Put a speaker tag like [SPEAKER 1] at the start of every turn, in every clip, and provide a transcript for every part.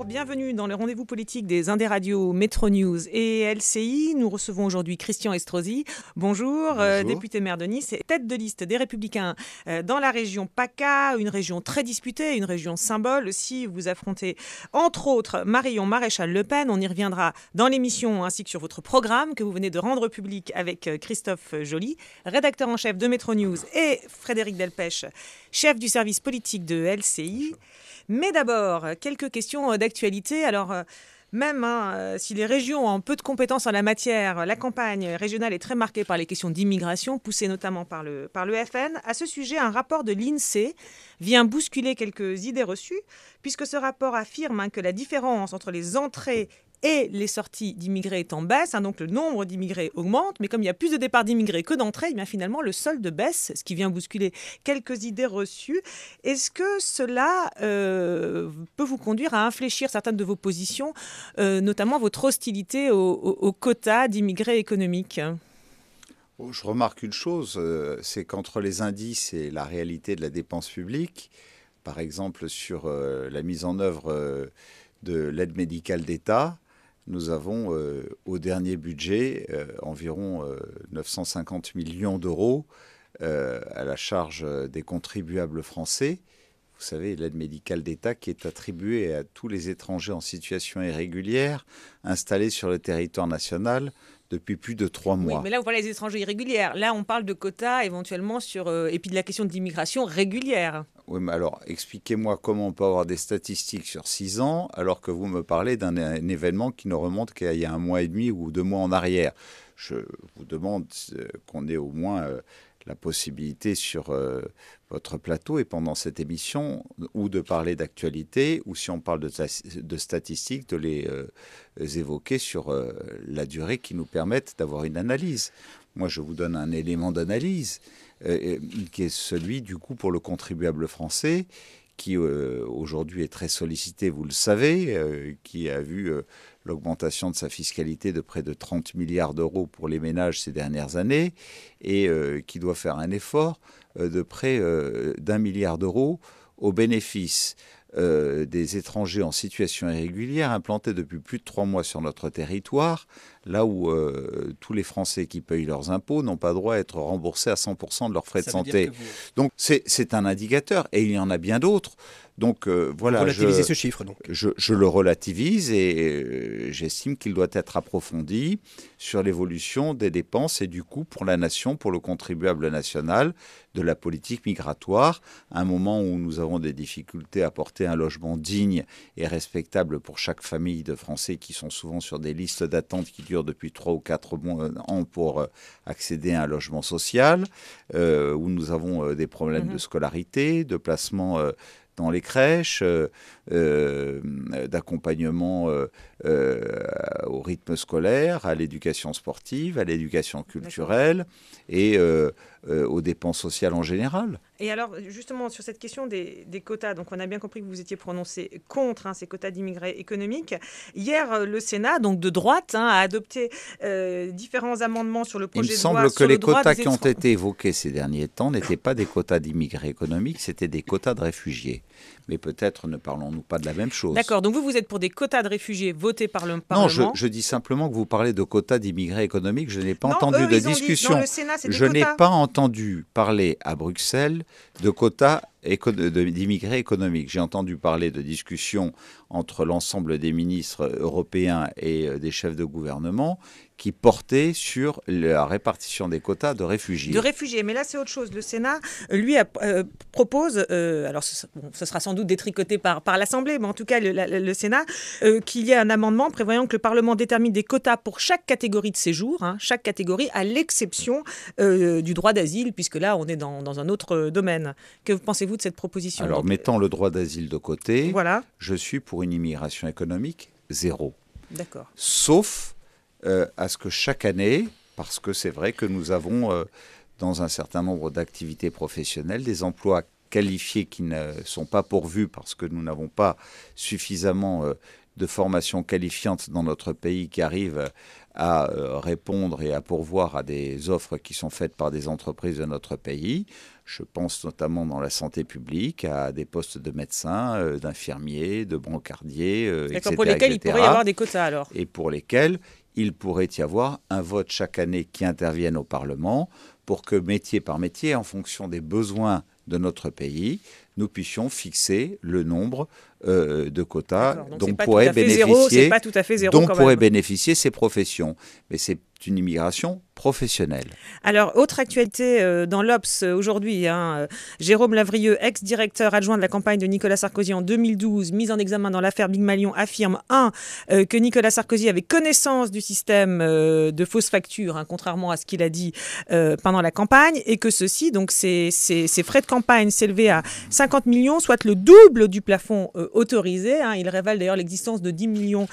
[SPEAKER 1] Bonjour, bienvenue dans le rendez-vous politique des Indes radios Métro News et LCI. Nous recevons aujourd'hui Christian Estrosi. Bonjour, député maire de Nice et tête de liste des Républicains dans la région PACA, une région très disputée, une région symbole. Si vous affrontez entre autres Marion Maréchal Le Pen, on y reviendra dans l'émission ainsi que sur votre programme que vous venez de rendre public avec Christophe Joly, rédacteur en chef de Métro News, et Frédéric Delpech, chef du service politique de LCI. Mais d'abord, quelques questions d'actualité. Alors, même si les régions ont peu de compétences en la matière, la campagne régionale est très marquée par les questions d'immigration, poussées notamment par le FN. À ce sujet, un rapport de l'INSEE vient bousculer quelques idées reçues, puisque ce rapport affirme que la différence entre les entrées et les sorties d'immigrés est en baisse, donc le nombre d'immigrés augmente, mais comme il y a plus de départs d'immigrés que d'entrées, bien finalement le solde baisse, ce qui vient bousculer quelques idées reçues. Est-ce que cela peut vous conduire à infléchir certaines de vos positions, notamment votre hostilité aux quotas d'immigrés économiques ?
[SPEAKER 2] Je remarque une chose, c'est qu'entre les indices et la réalité de la dépense publique, par exemple sur la mise en œuvre de l'aide médicale d'État, nous avons au dernier budget environ 950 millions d'euros à la charge des contribuables français. Vous savez, l'aide médicale d'État qui est attribuée à tous les étrangers en situation irrégulière installés sur le territoire national depuis plus de 3 mois.
[SPEAKER 1] Oui, mais là, vous parlez des étrangers irrégulières. Là, on parle de quotas éventuellement et puis de la question de l'immigration régulière.
[SPEAKER 2] Oui, mais alors, expliquez-moi comment on peut avoir des statistiques sur 6 ans alors que vous me parlez d'un événement qui ne remonte qu'il y a 1 mois et demi ou 2 mois en arrière. Je vous demande qu'on ait au moins la possibilité sur votre plateau et pendant cette émission ou de parler d'actualité ou si on parle de statistiques, de les évoquer sur la durée qui nous permette d'avoir une analyse. Moi, je vous donne un élément d'analyse qui est celui du coût pour le contribuable français qui aujourd'hui est très sollicité, vous le savez, qui a vu l'augmentation de sa fiscalité de près de 30 milliards d'euros pour les ménages ces dernières années et qui doit faire un effort de près d'1 milliard d'euros au bénéfice des étrangers en situation irrégulière implantés depuis plus de 3 mois sur notre territoire, là où tous les Français qui payent leurs impôts n'ont pas droit à être remboursés à 100% de leurs frais de santé. Donc c'est un indicateur et il y en a bien d'autres. Donc voilà,
[SPEAKER 3] relativisez ce chiffre donc.
[SPEAKER 2] Je le relativise et j'estime qu'il doit être approfondi sur l'évolution des dépenses et du coût pour la nation, pour le contribuable national, de la politique migratoire, à un moment où nous avons des difficultés à apporter un logement digne et respectable pour chaque famille de Français qui sont souvent sur des listes d'attente qui durent depuis 3 ou 4 ans pour accéder à un logement social, où nous avons des problèmes de scolarité, de placement dans les crèches, d'accompagnement au rythme scolaire, à l'éducation sportive, à l'éducation culturelle et aux dépenses sociales en général.
[SPEAKER 1] Et alors, justement, sur cette question des quotas, donc on a bien compris que vous étiez prononcé contre ces quotas d'immigrés économiques. Hier, le Sénat, donc de droite, a adopté différents amendements sur le projet de loi.
[SPEAKER 2] Il me semble que les quotas qui ont été évoqués ces derniers temps n'étaient pas des quotas d'immigrés économiques, c'était des quotas de réfugiés. Mais peut-être ne parlons-nous pas de la même chose.
[SPEAKER 1] D'accord, donc vous êtes pour des quotas de réfugiés votés par le Parlement.
[SPEAKER 2] Non, je dis simplement que vous parlez de quotas d'immigrés économiques. Je n'ai pas entendu de discussion.
[SPEAKER 1] Le Sénat, c'est des
[SPEAKER 2] je
[SPEAKER 1] quotas.
[SPEAKER 2] n'ai pas entendu parler à Bruxelles de quotas d'immigrés économiques. J'ai entendu parler de discussions entre l'ensemble des ministres européens et des chefs de gouvernement qui portaient sur la répartition des quotas de réfugiés.
[SPEAKER 1] De réfugiés, mais là c'est autre chose. Le Sénat, lui, propose, alors ce sera sans doute détricoté par l'Assemblée, mais en tout cas le Sénat, qu'il y ait un amendement prévoyant que le Parlement détermine des quotas pour chaque catégorie de séjour, chaque catégorie, à l'exception du droit d'asile, puisque là on est dans un autre domaine. Que pensez-vous de cette proposition ?
[SPEAKER 2] Alors, mettons le droit d'asile de côté,
[SPEAKER 1] voilà.
[SPEAKER 2] Je suis pour une immigration économique zéro.
[SPEAKER 1] D'accord.
[SPEAKER 2] Sauf à ce que chaque année, parce que c'est vrai que nous avons dans un certain nombre d'activités professionnelles des emplois qualifiés qui ne sont pas pourvus parce que nous n'avons pas suffisamment de formation qualifiante dans notre pays qui arrivent à répondre et à pourvoir à des offres qui sont faites par des entreprises de notre pays. Je pense notamment dans la santé publique à des postes de médecins, d'infirmiers, de brancardiers, etc.
[SPEAKER 1] Pour lesquels il pourrait y avoir des quotas alors.
[SPEAKER 2] Et pour lesquels il pourrait y avoir un vote chaque année qui intervienne au Parlement pour que métier par métier, en fonction des besoins de notre pays, nous puissions fixer le nombre de quotas dont pourraient bénéficier ces professions. Mais c'est une immigration professionnelle.
[SPEAKER 1] Alors, autre actualité dans l'Obs aujourd'hui, Jérôme Lavrieux, ex-directeur adjoint de la campagne de Nicolas Sarkozy en 2012, mis en examen dans l'affaire Big Malion, affirme que Nicolas Sarkozy avait connaissance du système de fausses factures, contrairement à ce qu'il a dit pendant la campagne, et que ceci, donc ces frais de campagne s'élevaient à 50 millions, soit le double du plafond autorisé. Il révèle d'ailleurs l'existence de 10 millions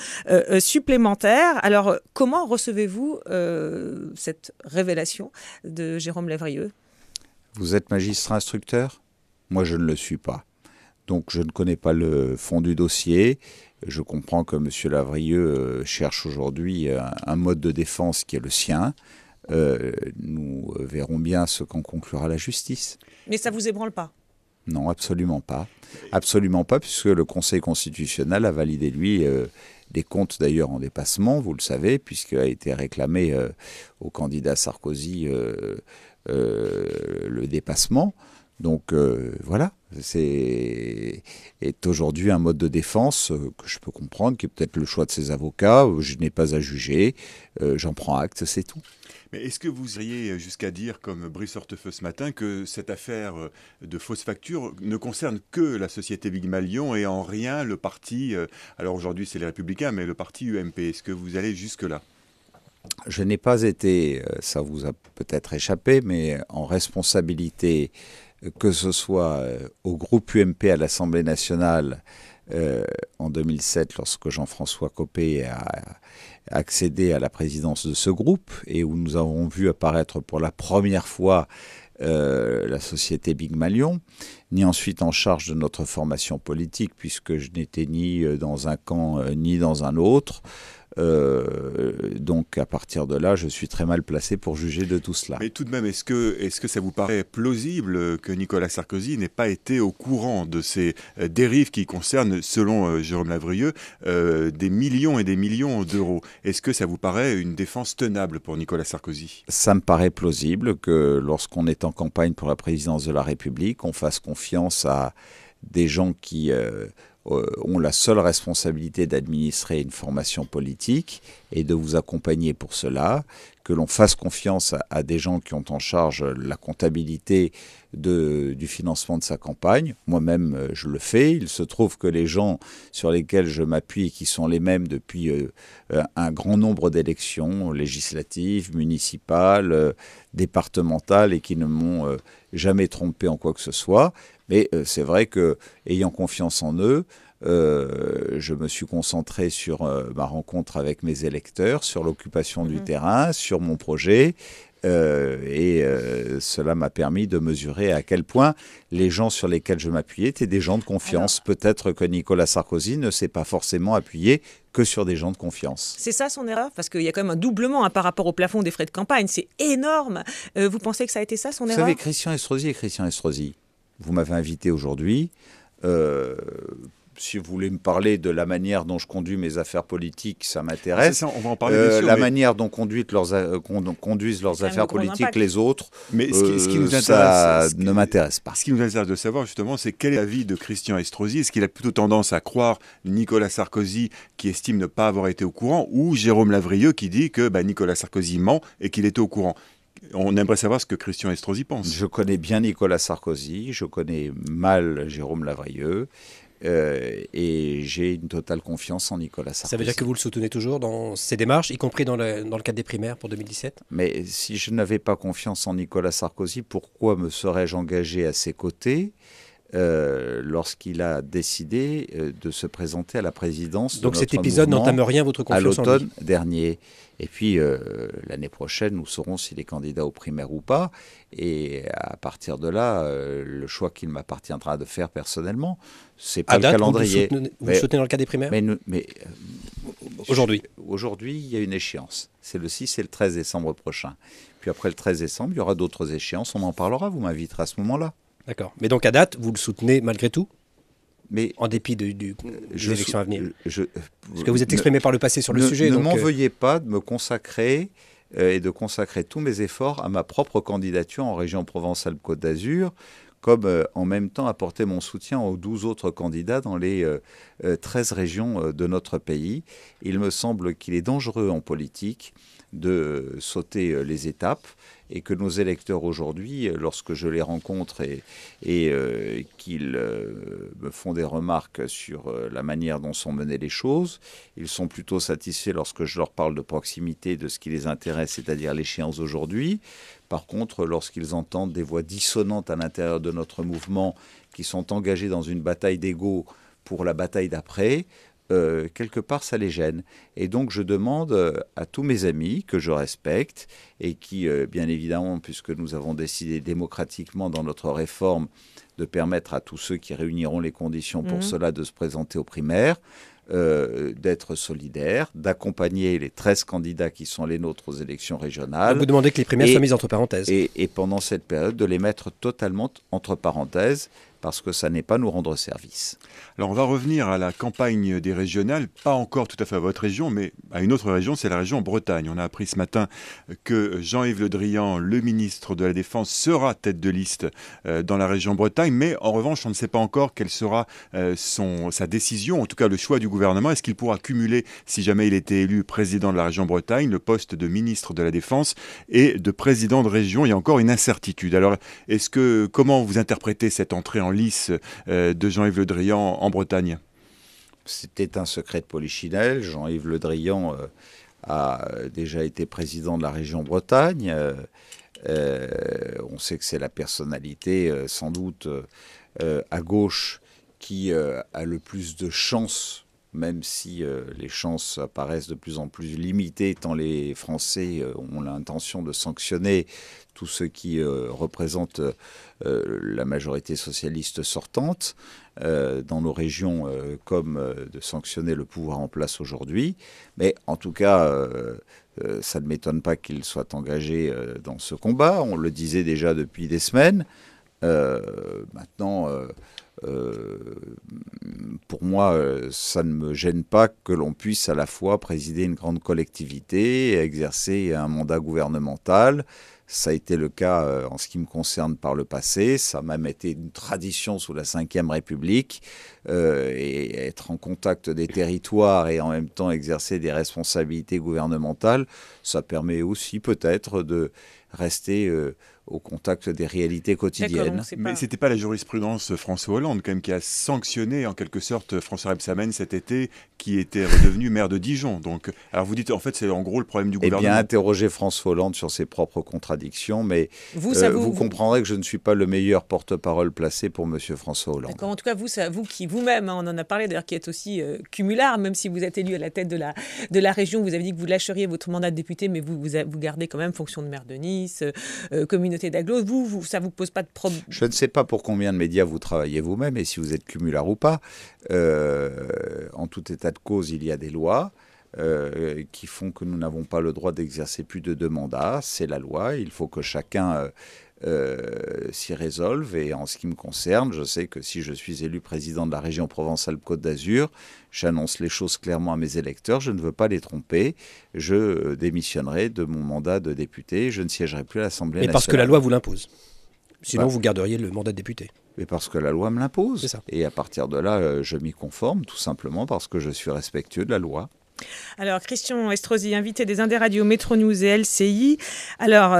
[SPEAKER 1] supplémentaires. Alors, comment recevez-vous cette révélation de Jérôme Lavrieux?
[SPEAKER 2] Vous êtes magistrat instructeur? Moi, je ne le suis pas. Donc, je ne connais pas le fond du dossier. Je comprends que M. Lavrieux cherche aujourd'hui un mode de défense qui est le sien. Nous verrons bien ce qu'en conclura la justice.
[SPEAKER 1] Mais ça ne vous ébranle pas?
[SPEAKER 2] Non, absolument pas. Absolument pas, puisque le Conseil constitutionnel a validé, lui, des comptes d'ailleurs en dépassement, vous le savez, puisqu'il a été réclamé au candidat Sarkozy le dépassement. Donc voilà, c'est aujourd'hui un mode de défense que je peux comprendre, qui est peut-être le choix de ses avocats. Je n'ai pas à juger, j'en prends acte, c'est tout.
[SPEAKER 3] Mais est-ce que vous iriez jusqu'à dire, comme Brice Hortefeux ce matin, que cette affaire de fausses factures ne concerne que la société Big Malion et en rien le parti, alors aujourd'hui c'est les Républicains, mais le parti UMP? Est-ce que vous allez jusque-là?
[SPEAKER 2] Je n'ai pas été, ça vous a peut-être échappé, mais en responsabilité, que ce soit au groupe UMP à l'Assemblée nationale en 2007, lorsque Jean-François Copé a accédé à la présidence de ce groupe et où nous avons vu apparaître pour la première fois la société Big Malion, ni ensuite en charge de notre formation politique, puisque je n'étais ni dans un camp ni dans un autre. Donc à partir de là, je suis très mal placé pour juger de tout cela.
[SPEAKER 3] Mais tout de même, est-ce que ça vous paraît plausible que Nicolas Sarkozy n'ait pas été au courant de ces dérives qui concernent, selon Jérôme Lavrieux, des millions et des millions d'euros? Est-ce que ça vous paraît une défense tenable pour Nicolas Sarkozy?
[SPEAKER 2] Ça me paraît plausible que lorsqu'on est en campagne pour la présidence de la République, on fasse confiance à des gens qui ont la seule responsabilité d'administrer une formation politique et de vous accompagner pour cela, que l'on fasse confiance à des gens qui ont en charge la comptabilité du financement de sa campagne. Moi-même, je le fais. Il se trouve que les gens sur lesquels je m'appuie, qui sont les mêmes depuis un grand nombre d'élections législatives, municipales, départementales, et qui ne m'ont jamais trompé en quoi que ce soit. Mais c'est vrai que, ayant confiance en eux, je me suis concentré sur ma rencontre avec mes électeurs, sur l'occupation du terrain, sur mon projet. Cela m'a permis de mesurer à quel point les gens sur lesquels je m'appuyais étaient des gens de confiance. Alors, peut-être que Nicolas Sarkozy ne s'est pas forcément appuyé que sur des gens de confiance.
[SPEAKER 1] C'est ça son erreur? Parce qu'il y a quand même un doublement par rapport au plafond des frais de campagne. C'est énorme. Vous pensez que ça a été ça son erreur?
[SPEAKER 2] Vous savez, Christian Estrosi, vous m'avez invité aujourd'hui. Si vous voulez me parler de la manière dont je conduis mes affaires politiques, ça m'intéresse.
[SPEAKER 3] C'est ça, on va en parler bien sûr,
[SPEAKER 2] la manière dont conduisent leurs affaires politiques les autres,
[SPEAKER 3] mais ce qui nous
[SPEAKER 2] ça ne m'intéresse pas.
[SPEAKER 3] Ce qui nous intéresse de savoir justement, c'est quel est l'avis de Christian Estrosi. Est-ce qu'il a plutôt tendance à croire Nicolas Sarkozy qui estime ne pas avoir été au courant, ou Jérôme Lavrieux qui dit que Nicolas Sarkozy ment et qu'il était au courant? On aimerait savoir ce que Christian Estrosi pense.
[SPEAKER 2] Je connais bien Nicolas Sarkozy, je connais mal Jérôme Lavrieux. Et j'ai une totale confiance en Nicolas Sarkozy.
[SPEAKER 4] Ça veut dire que vous le soutenez toujours dans ses démarches, y compris dans le cadre des primaires pour 2017?
[SPEAKER 2] Mais si je n'avais pas confiance en Nicolas Sarkozy, pourquoi me serais-je engagé à ses côtés lorsqu'il a décidé de se présenter à la présidence.
[SPEAKER 4] Donc cet épisode n'entame rien votre confiance en lui.
[SPEAKER 2] À l'automne dernier. Et puis l'année prochaine, nous saurons s'il est candidat aux primaires ou pas. Et à partir de là, le choix qu'il m'appartiendra de faire personnellement, c'est pas le calendrier.
[SPEAKER 4] Vous le soutenez dans le cas des primaires? Aujourd'hui.
[SPEAKER 2] Aujourd'hui, il y a une échéance. C'est le 6 et le 13 décembre prochain. Puis après le 13 décembre, il y aura d'autres échéances. On en parlera. Vous m'inviterez à ce moment-là.
[SPEAKER 4] D'accord. Mais donc à date, vous le soutenez malgré tout?
[SPEAKER 2] Mais
[SPEAKER 4] en dépit des élections à venir. Parce que vous êtes exprimé par le passé sur le sujet.
[SPEAKER 2] Ne m'en veuillez pas de me consacrer et de consacrer tous mes efforts à ma propre candidature en région Provence-Alpes-Côte d'Azur, comme en même temps apporter mon soutien aux 12 autres candidats dans les 13 régions de notre pays. Il me semble qu'il est dangereux en politique de sauter les étapes et que nos électeurs aujourd'hui, lorsque je les rencontre et qu'ils me font des remarques sur la manière dont sont menées les choses, ils sont plutôt satisfaits lorsque je leur parle de proximité, de ce qui les intéresse, c'est-à-dire l'échéance d'aujourd'hui. Par contre, lorsqu'ils entendent des voix dissonantes à l'intérieur de notre mouvement qui sont engagés dans une bataille d'ego pour la bataille d'après, quelque part, ça les gêne. Et donc, je demande à tous mes amis que je respecte et qui, bien évidemment, puisque nous avons décidé démocratiquement dans notre réforme de permettre à tous ceux qui réuniront les conditions pour cela de se présenter aux primaires, d'être solidaires, d'accompagner les 13 candidats qui sont les nôtres aux élections régionales.
[SPEAKER 4] Vous demandez que les primaires soient mises entre parenthèses.
[SPEAKER 2] Et pendant cette période, de les mettre totalement entre parenthèses, parce que ça n'est pas nous rendre service.
[SPEAKER 3] Alors on va revenir à la campagne des régionales, pas encore tout à fait à votre région, mais à une autre région, c'est la région Bretagne. On a appris ce matin que Jean-Yves Le Drian, le ministre de la Défense, sera tête de liste dans la région Bretagne, mais en revanche, on ne sait pas encore quelle sera sa décision, en tout cas le choix du gouvernement. Est-ce qu'il pourra cumuler, si jamais il était élu président de la région Bretagne, le poste de ministre de la Défense et de président de région? Il y a encore une incertitude. Alors, comment vous interprétez cette entrée en lice de Jean-Yves Le Drian en Bretagne?
[SPEAKER 2] C'était un secret de polichinelle. Jean-Yves Le Drian a déjà été président de la région Bretagne. On sait que c'est la personnalité, sans doute, à gauche, qui a le plus de chances, même si les chances apparaissent de plus en plus limitées, tant les Français ont l'intention de sanctionner tous ceux qui représentent la majorité socialiste sortante dans nos régions, comme de sanctionner le pouvoir en place aujourd'hui. Mais en tout cas, ça ne m'étonne pas qu'il soit engagé dans ce combat. On le disait déjà depuis des semaines. Maintenant, pour moi, ça ne me gêne pas que l'on puisse à la fois présider une grande collectivité et exercer un mandat gouvernemental. Ça a été le cas en ce qui me concerne par le passé. Ça a même été une tradition sous la Ve République. Et être en contact des territoires et en même temps exercer des responsabilités gouvernementales, ça permet aussi peut-être de rester au contact des réalités quotidiennes.
[SPEAKER 3] Mais ce n'était pas la jurisprudence François Hollande quand même qui a sanctionné en quelque sorte François Rebsamen cet été, qui était redevenu maire de Dijon. Donc, alors vous dites en fait c'est en gros le problème du gouvernement.
[SPEAKER 2] Eh bien, interrogez François Hollande sur ses propres contradictions, mais vous comprendrez que je ne suis pas le meilleur porte-parole placé pour M. François Hollande.
[SPEAKER 1] D'accord. En tout cas, vous qui vous-même, on en a parlé d'ailleurs, qui êtes aussi cumulard, même si vous êtes élu à la tête de la région, vous avez dit que vous lâcheriez votre mandat de député, mais vous gardez quand même fonction de maire de Nice, communauté d'agglos. Ça ne vous pose pas de problème?
[SPEAKER 2] Je ne sais pas pour combien de médias vous travaillez vous-même et si vous êtes cumulard ou pas. En tout état de cause, il y a des lois qui font que nous n'avons pas le droit d'exercer plus de 2 mandats. C'est la loi. Il faut que chacun s'y résolve. Et en ce qui me concerne, je sais que si je suis élu président de la région Provence-Alpes-Côte d'Azur, j'annonce les choses clairement à mes électeurs. Je ne veux pas les tromper. Je démissionnerai de mon mandat de député. Je ne siégerai plus à l'Assemblée nationale.
[SPEAKER 4] Mais parce que la loi vous l'impose. Sinon, vous garderiez le mandat de député.
[SPEAKER 2] Mais parce que la loi me l'impose.
[SPEAKER 4] C'est ça.
[SPEAKER 2] Et à partir de là, je m'y conforme, tout simplement parce que je suis respectueux de la loi.
[SPEAKER 1] Alors, Christian Estrosi, invité des Indes-Radio, Métro News et LCI. Alors,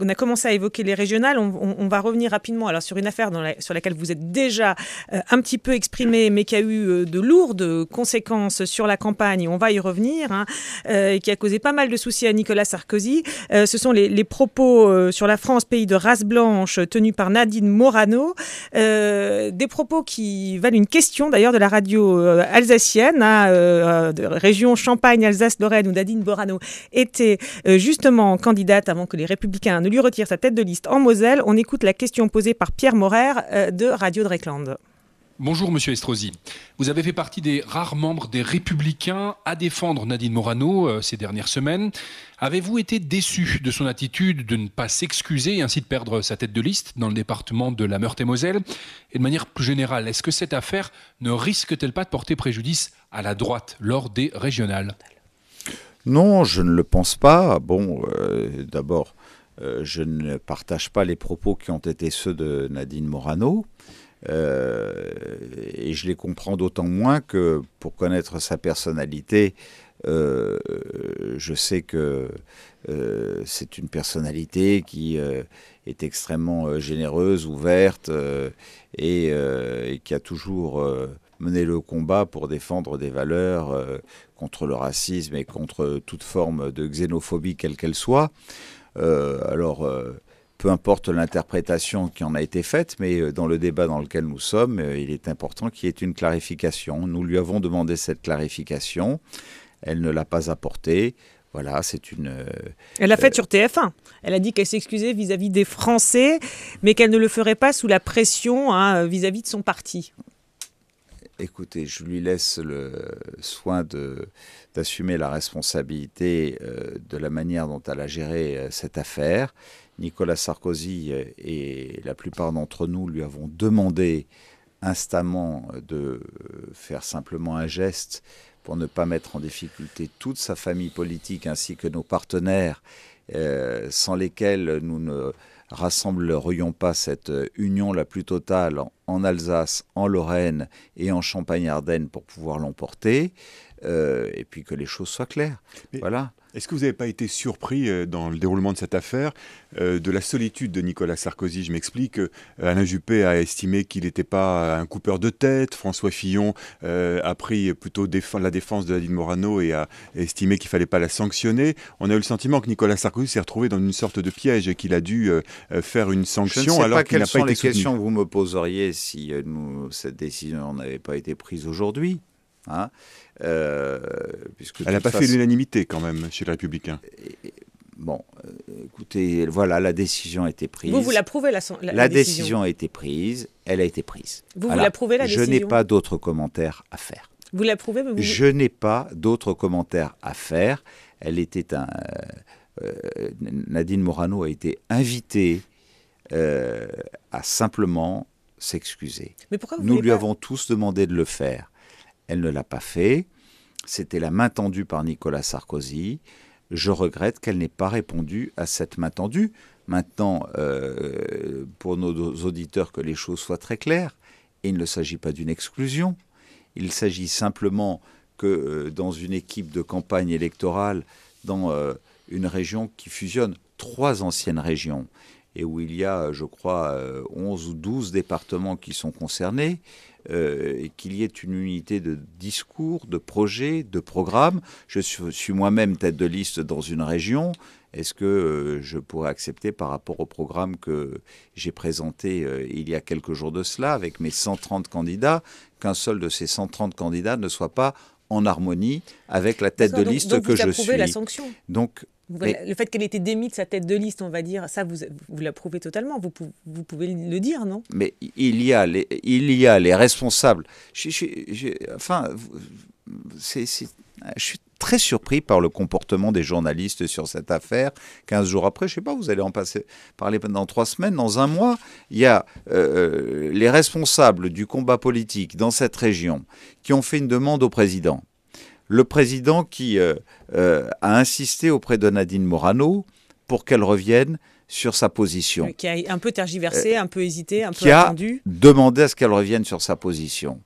[SPEAKER 1] on a commencé à évoquer les régionales. On va revenir rapidement sur une affaire sur laquelle vous êtes déjà un petit peu exprimé, mais qui a eu de lourdes conséquences sur la campagne. On va y revenir, et qui a causé pas mal de soucis à Nicolas Sarkozy. Ce sont les propos sur la France, pays de race blanche, tenus par Nadine Morano. Des propos qui valent une question, d'ailleurs, de la radio alsacienne, de région Champagne, Alsace-Lorraine, où Nadine Morano était justement candidate avant que les Républicains ne lui retirent sa tête de liste en Moselle. On écoute la question posée par Pierre Maurer de Radio Dreckland.
[SPEAKER 5] Bonjour Monsieur Estrosi. Vous avez fait partie des rares membres des Républicains à défendre Nadine Morano ces dernières semaines. Avez-vous été déçu de son attitude de ne pas s'excuser et ainsi de perdre sa tête de liste dans le département de la Meurthe-et-Moselle? Et de manière plus générale, est-ce que cette affaire ne risque-t-elle pas de porter préjudice à la droite lors des régionales?
[SPEAKER 2] Non, je ne le pense pas. Bon, d'abord, je ne partage pas les propos qui ont été ceux de Nadine Morano. Et je les comprends d'autant moins que, pour connaître sa personnalité, je sais que c'est une personnalité qui est extrêmement généreuse, ouverte, et qui a toujours mené le combat pour défendre des valeurs contre le racisme et contre toute forme de xénophobie, quelle qu'elle soit. Peu importe l'interprétation qui en a été faite, mais dans le débat dans lequel nous sommes, il est important qu'il y ait une clarification. Nous lui avons demandé cette clarification. Elle ne l'a pas apportée. Voilà, c'est une...
[SPEAKER 1] Elle l'a faite sur TF1. Elle a dit qu'elle s'excusait vis-à-vis des Français, mais qu'elle ne le ferait pas sous la pression vis-à-vis de son parti.
[SPEAKER 2] Écoutez, je lui laisse le soin d'assumer la responsabilité de la manière dont elle a géré cette affaire. Nicolas Sarkozy et la plupart d'entre nous lui avons demandé instamment de faire simplement un geste pour ne pas mettre en difficulté toute sa famille politique ainsi que nos partenaires, sans lesquels nous ne rassemblerions pas cette union la plus totale en Alsace, en Lorraine et en Champagne-Ardenne pour pouvoir l'emporter, et puis que les choses soient claires.
[SPEAKER 3] Mais
[SPEAKER 2] voilà.
[SPEAKER 3] Est-ce que vous n'avez pas été surpris dans le déroulement de cette affaire de la solitude de Nicolas Sarkozy? Je m'explique. Alain Juppé a estimé qu'il n'était pas un coupeur de tête. François Fillon a pris plutôt la défense de Nadine Morano et a estimé qu'il ne fallait pas la sanctionner. On a eu le sentiment que Nicolas Sarkozy s'est retrouvé dans une sorte de piège et qu'il a dû faire une sanction alors qu'il n'a pas été soutenu. Je ne sais pas quelles sont les questions
[SPEAKER 2] que vous me poseriez si cette décision n'avait pas été prise aujourd'hui.
[SPEAKER 3] Elle n'a pas fait l'unanimité quand même chez les Républicains.
[SPEAKER 2] Bon, écoutez, voilà, la décision a été prise.
[SPEAKER 1] Vous l'approuvez
[SPEAKER 2] la décision a été prise, elle a été prise.
[SPEAKER 1] Vous l'approuvez la décision?
[SPEAKER 2] Je n'ai pas d'autres commentaires à faire.
[SPEAKER 1] Vous l'approuvez?
[SPEAKER 2] Je n'ai pas d'autres commentaires à faire. Nadine Morano a été invitée à simplement s'excuser.
[SPEAKER 1] Mais pourquoi
[SPEAKER 2] nous lui avons tous demandé de le faire. Elle ne l'a pas fait. C'était la main tendue par Nicolas Sarkozy. Je regrette qu'elle n'ait pas répondu à cette main tendue. Maintenant, pour nos auditeurs, que les choses soient très claires. Et il ne s'agit pas d'une exclusion. Il s'agit simplement que dans une équipe de campagne électorale, dans une région qui fusionne 3 anciennes régions, et où il y a, je crois, 11 ou 12 départements qui sont concernés, et qu'il y ait une unité de discours, de projet, de programme. Je suis moi-même tête de liste dans une région. Est-ce que je pourrais accepter par rapport au programme que j'ai présenté il y a quelques jours de cela, avec mes 130 candidats, qu'un seul de ces 130 candidats ne soit pas en harmonie avec la tête de liste que je suis?
[SPEAKER 1] Donc vous approuvez la sanction?
[SPEAKER 2] Donc,
[SPEAKER 1] le fait qu'elle ait été démise de sa tête de liste, on va dire, ça, vous l'approuvez totalement. Vous pouvez le dire, non?
[SPEAKER 2] Mais il y a les responsables. Je suis très surpris par le comportement des journalistes sur cette affaire. 15 jours après, je ne sais pas, vous allez parler pendant 3 semaines, dans un mois. Il y a les responsables du combat politique dans cette région qui ont fait une demande au président. Le président qui a insisté auprès de Nadine Morano pour qu'elle revienne sur sa position.
[SPEAKER 1] Qui a un peu tergiversé, un peu hésité, un peu attendu.
[SPEAKER 2] Qui a demandé à ce qu'elle revienne sur sa position.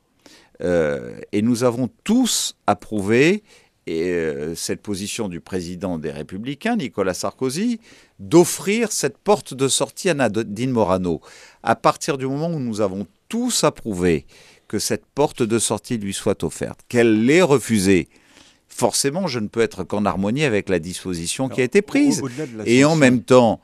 [SPEAKER 2] Et nous avons tous approuvé cette position du président des Républicains, Nicolas Sarkozy, d'offrir cette porte de sortie à Nadine Morano. À partir du moment où nous avons tous approuvé que cette porte de sortie lui soit offerte, qu'elle l'ait refusée, forcément, je ne peux être qu'en harmonie avec la disposition qui a été prise. Et en même temps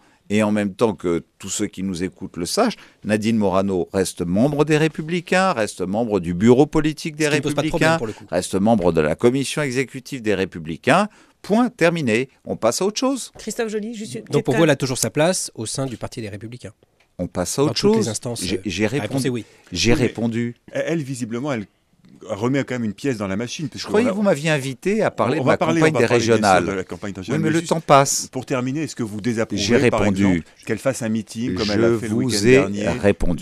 [SPEAKER 2] que tous ceux qui nous écoutent le sachent, Nadine Morano reste membre des Républicains, reste membre du bureau politique des Républicains, reste membre de la commission exécutive des Républicains. Point, terminé. On passe à autre chose.
[SPEAKER 1] Christophe Joly,
[SPEAKER 4] donc pour vous, elle a toujours sa place au sein du Parti des Républicains.
[SPEAKER 2] On passe à autre chose. J'ai répondu.
[SPEAKER 4] Oui.
[SPEAKER 2] J'ai répondu.
[SPEAKER 3] Elle, visiblement, elle remet quand même une pièce dans la machine.
[SPEAKER 2] Je croyais que vous m'aviez invité à parler de ma campagne des régionales. Oui, mais le temps passe.
[SPEAKER 3] Pour terminer, est-ce que vous désapprouvez, par exemple, qu'elle fasse un meeting comme elle a fait le week-end dernier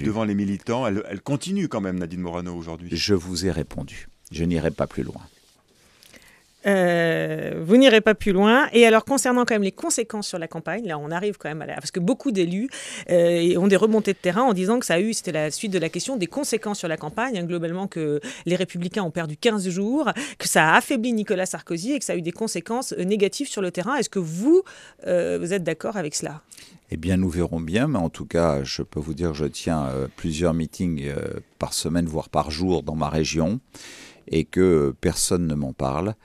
[SPEAKER 3] devant les militants? Elle continue quand même, Nadine Morano, aujourd'hui.
[SPEAKER 2] Je vous ai répondu. Je n'irai pas plus loin.
[SPEAKER 1] Vous n'irez pas plus loin. Et alors, concernant quand même les conséquences sur la campagne, là, on arrive quand même parce que beaucoup d'élus ont des remontées de terrain en disant que c'était la suite de la question des conséquences sur la campagne, globalement que les Républicains ont perdu 15 jours, que ça a affaibli Nicolas Sarkozy et que ça a eu des conséquences négatives sur le terrain. Est-ce que vous êtes d'accord avec cela ?
[SPEAKER 2] Eh bien, nous verrons bien, mais en tout cas, je peux vous dire que je tiens plusieurs meetings par semaine, voire par jour dans ma région, et que personne ne m'en parle.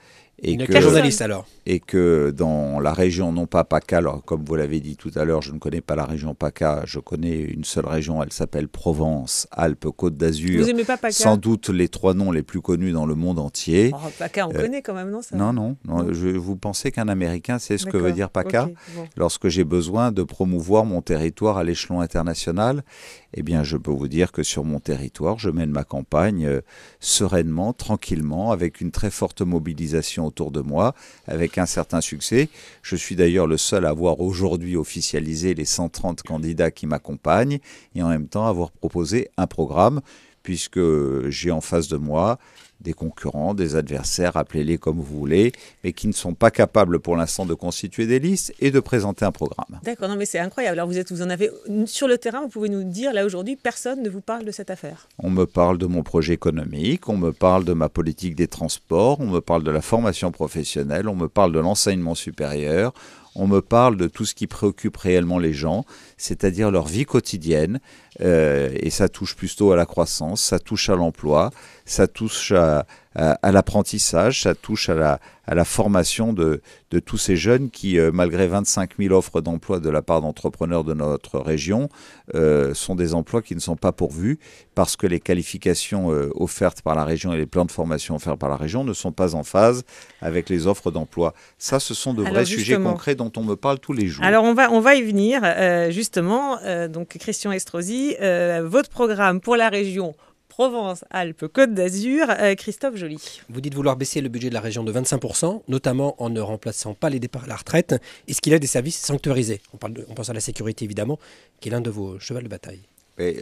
[SPEAKER 4] Il n'y a qu'un journaliste alors.
[SPEAKER 2] Et que dans la région, non pas PACA, alors comme vous l'avez dit tout à l'heure, je ne connais pas la région PACA, je connais une seule région, elle s'appelle Provence, Alpes, Côte d'Azur.
[SPEAKER 1] Vous n'aimez pas PACA ?
[SPEAKER 2] Sans doute les 3 noms les plus connus dans le monde entier.
[SPEAKER 1] Oh, PACA, on connaît quand même, non ça ?
[SPEAKER 2] Non. Vous pensez qu'un Américain sait ce que veut dire PACA ?
[SPEAKER 1] Okay, bon.
[SPEAKER 2] Lorsque j'ai besoin de promouvoir mon territoire à l'échelon international, eh bien, je peux vous dire que sur mon territoire, je mène ma campagne sereinement, tranquillement, avec une très forte mobilisation autour de moi, avec un certain succès. Je suis d'ailleurs le seul à avoir aujourd'hui officialisé les 130 candidats qui m'accompagnent et en même temps avoir proposé un programme, puisque j'ai en face de moi des concurrents, des adversaires, appelez-les comme vous voulez, mais qui ne sont pas capables pour l'instant de constituer des listes et de présenter un programme.
[SPEAKER 1] D'accord, non mais c'est incroyable. Alors vous en avez sur le terrain, vous pouvez nous dire, là aujourd'hui, personne ne vous parle de cette affaire.
[SPEAKER 2] On me parle de mon projet économique, on me parle de ma politique des transports, on me parle de la formation professionnelle, on me parle de l'enseignement supérieur, on me parle de tout ce qui préoccupe réellement les gens, c'est-à-dire leur vie quotidienne, et ça touche plutôt à la croissance, ça touche à l'emploi, ça touche à l'apprentissage, ça touche à la formation de tous ces jeunes qui, malgré 25 000 offres d'emploi de la part d'entrepreneurs de notre région, sont des emplois qui ne sont pas pourvus parce que les qualifications offertes par la région et les plans de formation offerts par la région ne sont pas en phase avec les offres d'emploi. Ça, ce sont de vrais sujets concrets dont on me parle tous les jours.
[SPEAKER 1] Alors, on va y venir, justement. Donc, Christian Estrosi, votre programme pour la région Provence, Alpes, Côte d'Azur. Christophe Joly.
[SPEAKER 4] Vous dites vouloir baisser le budget de la région de 25%, notamment en ne remplaçant pas les départs à la retraite. Est-ce qu'il y a des services sanctuarisés ? On pense à la sécurité, évidemment, qui est l'un de vos chevals de bataille.
[SPEAKER 2] Mais,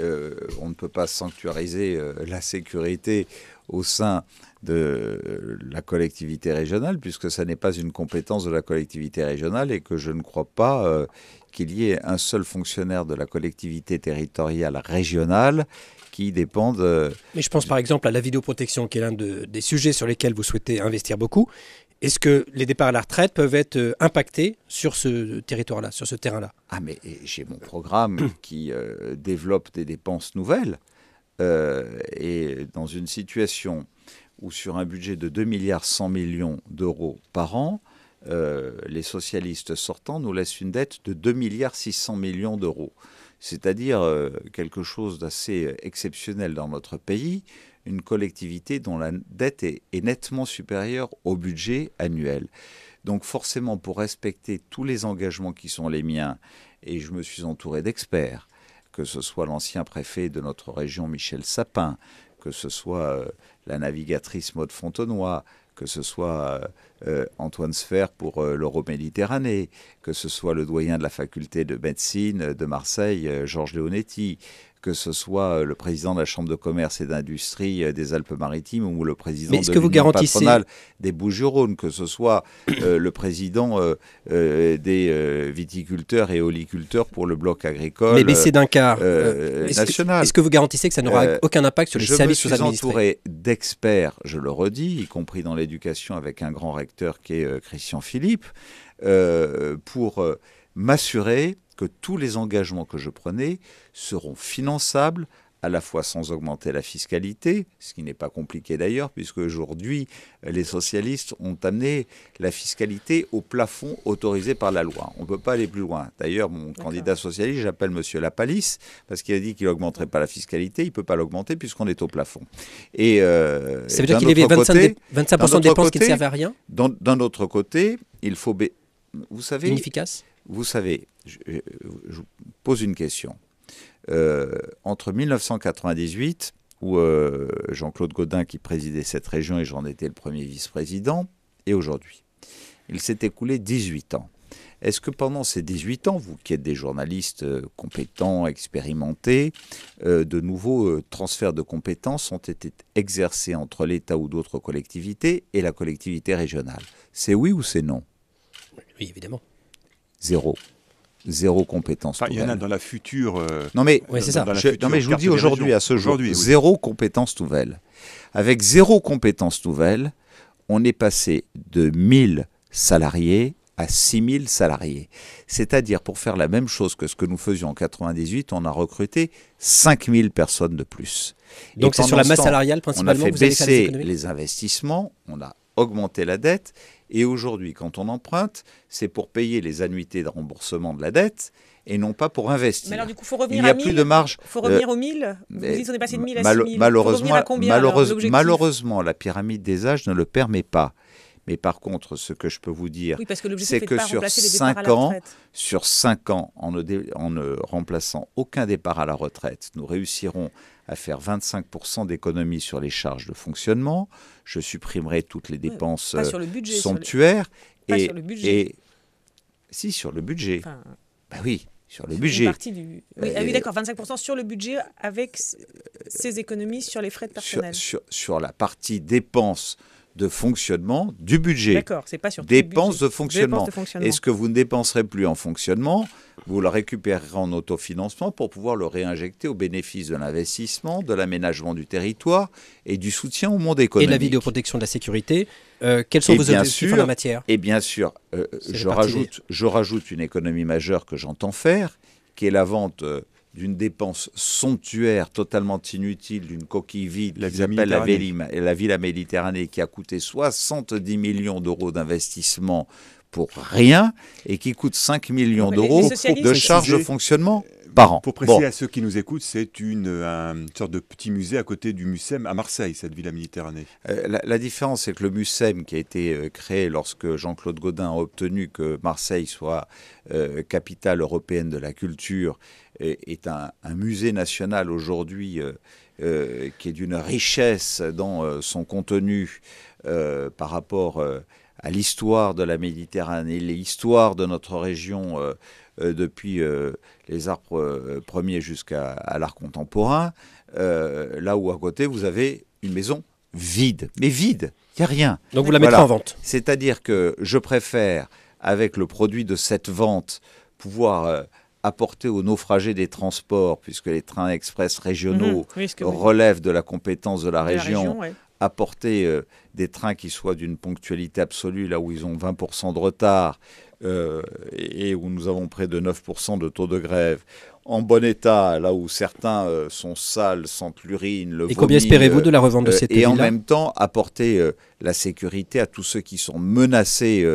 [SPEAKER 2] on ne peut pas sanctuariser la sécurité au sein de la collectivité régionale, puisque ça n'est pas une compétence de la collectivité régionale et que je ne crois pas qu'il y ait un seul fonctionnaire de la collectivité territoriale régionale qui dépendent...
[SPEAKER 4] Mais je pense par exemple à la vidéoprotection, qui est l'un des sujets sur lesquels vous souhaitez investir beaucoup. Est-ce que les départs à la retraite peuvent être impactés sur ce territoire-là, sur ce terrain-là ?
[SPEAKER 2] Ah, mais j'ai mon programme qui développe des dépenses nouvelles. Et dans une situation où sur un budget de 2,1 milliards d'euros par an, les socialistes sortants nous laissent une dette de 2,6 milliards d'euros. C'est-à-dire quelque chose d'assez exceptionnel dans notre pays, une collectivité dont la dette est nettement supérieure au budget annuel. Donc forcément, pour respecter tous les engagements qui sont les miens, et je me suis entouré d'experts, que ce soit l'ancien préfet de notre région, Michel Sapin, que ce soit la navigatrice Maude Fontenoy, que ce soit Antoine Sfer pour l'Euroméditerranée, que ce soit le doyen de la faculté de médecine de Marseille, Georges Leonetti, que ce soit le président de la Chambre de commerce et d'industrie des Alpes-Maritimes ou le président de l'Union patronale des Bouches-du-Rhône, que ce soit le président des viticulteurs et oliculteurs pour le bloc agricole
[SPEAKER 4] mais baisser d'un quart
[SPEAKER 2] national.
[SPEAKER 4] Est-ce que vous garantissez que ça n'aura aucun impact sur les services aux administrés ?
[SPEAKER 2] Je me suis entouré d'experts, je le redis, y compris dans l'éducation avec un grand recteur directeur qui est Christian Philippe, pour m'assurer que tous les engagements que je prenais seront finançables, à la fois sans augmenter la fiscalité, ce qui n'est pas compliqué d'ailleurs, puisque aujourd'hui, les socialistes ont amené la fiscalité au plafond autorisé par la loi. On ne peut pas aller plus loin. D'ailleurs, mon candidat socialiste, j'appelle M. Lapalisse, parce qu'il a dit qu'il n'augmenterait pas la fiscalité. Il ne peut pas l'augmenter puisqu'on est au plafond. Et,
[SPEAKER 4] ça veut dire qu'il y avait 25% de dépenses qui ne servaient à rien.
[SPEAKER 2] D'un autre côté, il faut... Vous savez...
[SPEAKER 4] Inefficace.
[SPEAKER 2] Vous savez, je vous pose une question. Entre 1998, où Jean-Claude Gaudin qui présidait cette région et j'en étais le premier vice-président, et aujourd'hui, il s'est écoulé 18 ans. Est-ce que pendant ces 18 ans, vous qui êtes des journalistes compétents, expérimentés, de nouveaux transferts de compétences ont été exercés entre l'État ou d'autres collectivités et la collectivité régionale? C'est oui ou c'est non?
[SPEAKER 4] Oui, évidemment.
[SPEAKER 2] Zéro compétence nouvelle.
[SPEAKER 3] Il y en a dans la future...
[SPEAKER 2] Non mais,
[SPEAKER 4] ouais, c'est ça.
[SPEAKER 2] Je vous dis aujourd'hui, à ce jour, zéro compétence nouvelle. Avec zéro compétence nouvelle, on est passé de 1000 salariés à 6000 salariés. C'est-à-dire, pour faire la même chose que ce que nous faisions en 98, on a recruté 5000 personnes de plus.
[SPEAKER 4] Donc c'est sur la masse salariale principalement
[SPEAKER 2] que vous avez
[SPEAKER 4] fait baisser
[SPEAKER 2] les investissements, on a augmenté la dette, et aujourd'hui, quand on emprunte, c'est pour payer les annuités de remboursement de la dette et non pas pour investir.
[SPEAKER 1] Mais alors du coup, il faut revenir
[SPEAKER 2] à 1000. Il n'y a plus de marge.
[SPEAKER 1] Il faut revenir aux 1000. Vous dites qu'on est passé de 1000 à 6000.
[SPEAKER 2] Malheureusement, la pyramide des âges ne le permet pas. Mais par contre, ce que je peux vous dire, c'est que sur 5 ans, en ne remplaçant aucun départ à la retraite, nous réussirons à faire 25% d'économies sur les charges de fonctionnement. Je supprimerai toutes les dépenses somptuaires.
[SPEAKER 1] Sur le budget.
[SPEAKER 2] Si, sur le budget.
[SPEAKER 1] Enfin,
[SPEAKER 2] oui, sur le budget.
[SPEAKER 1] Oui, d'accord, 25% sur le budget avec ces économies sur les frais de personnel.
[SPEAKER 2] Sur la partie dépenses de fonctionnement du budget.
[SPEAKER 1] D'accord, c'est pas sur
[SPEAKER 2] dépenses de fonctionnement.
[SPEAKER 1] Dépenses de fonctionnement.
[SPEAKER 2] Et ce que vous ne dépenserez plus en fonctionnement, vous le récupérerez en autofinancement pour pouvoir le réinjecter au bénéfice de l'investissement, de l'aménagement du territoire et du soutien au monde économique.
[SPEAKER 4] Et la vidéoprotection de la sécurité. Quels sont vos objectifs en la matière?
[SPEAKER 2] Et bien sûr, je rajoute une économie majeure que j'entends faire, qui est la vente d'une dépense somptuaire, totalement inutile, d'une coquille vide qui s'appelle la Villa Méditerranée, qui a coûté 70 millions d'euros d'investissement pour rien et qui coûte 5 millions d'euros de charges de fonctionnement par an.
[SPEAKER 3] Pour préciser à ceux qui nous écoutent, c'est une sorte de petit musée à côté du Mucem à Marseille, cette Villa Méditerranée.
[SPEAKER 2] La différence, c'est que le Mucem, qui a été créé lorsque Jean-Claude Gaudin a obtenu que Marseille soit capitale européenne de la culture, est un musée national aujourd'hui qui est d'une richesse dans son contenu par rapport à l'histoire de la Méditerranée, l'histoire de notre région depuis les arts premiers jusqu'à l'art contemporain, là où à côté vous avez une maison vide, mais vide, il n'y a rien.
[SPEAKER 4] Donc vous la mettrez en vente.
[SPEAKER 2] C'est-à-dire que je préfère, avec le produit de cette vente, pouvoir apporter aux naufragés des transports, puisque les trains express régionaux relèvent de la compétence de la région, apporter des trains qui soient d'une ponctualité absolue, là où ils ont 20% de retard, et où nous avons près de 9% de taux de grève, en bon état, là où certains sont sales, sentent l'urine, le vomi.
[SPEAKER 4] Et combien espérez-vous de la revente de cette villa ?
[SPEAKER 2] Et en même temps, apporter la sécurité à tous ceux qui sont menacés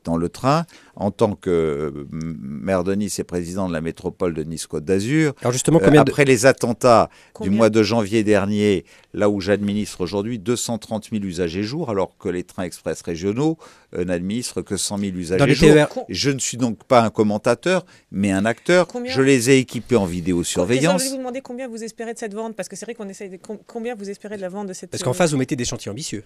[SPEAKER 2] dans le train. En tant que maire de Nice et président de la métropole de Nice-Côte d'Azur, après les attentats du mois de janvier dernier, là où j'administre aujourd'hui 230 000 usagers jour, alors que les trains express régionaux n'administrent que 100 000 usagers jour. Je ne suis donc pas un commentateur, mais un acteur. Je les ai équipés en vidéosurveillance.
[SPEAKER 1] Je vais vous demander combien vous espérez de cette vente, parce que c'est vrai qu'on essaye de... Combien vous espérez de la vente de cette...
[SPEAKER 4] Parce qu'en face, vous mettez des chantiers ambitieux.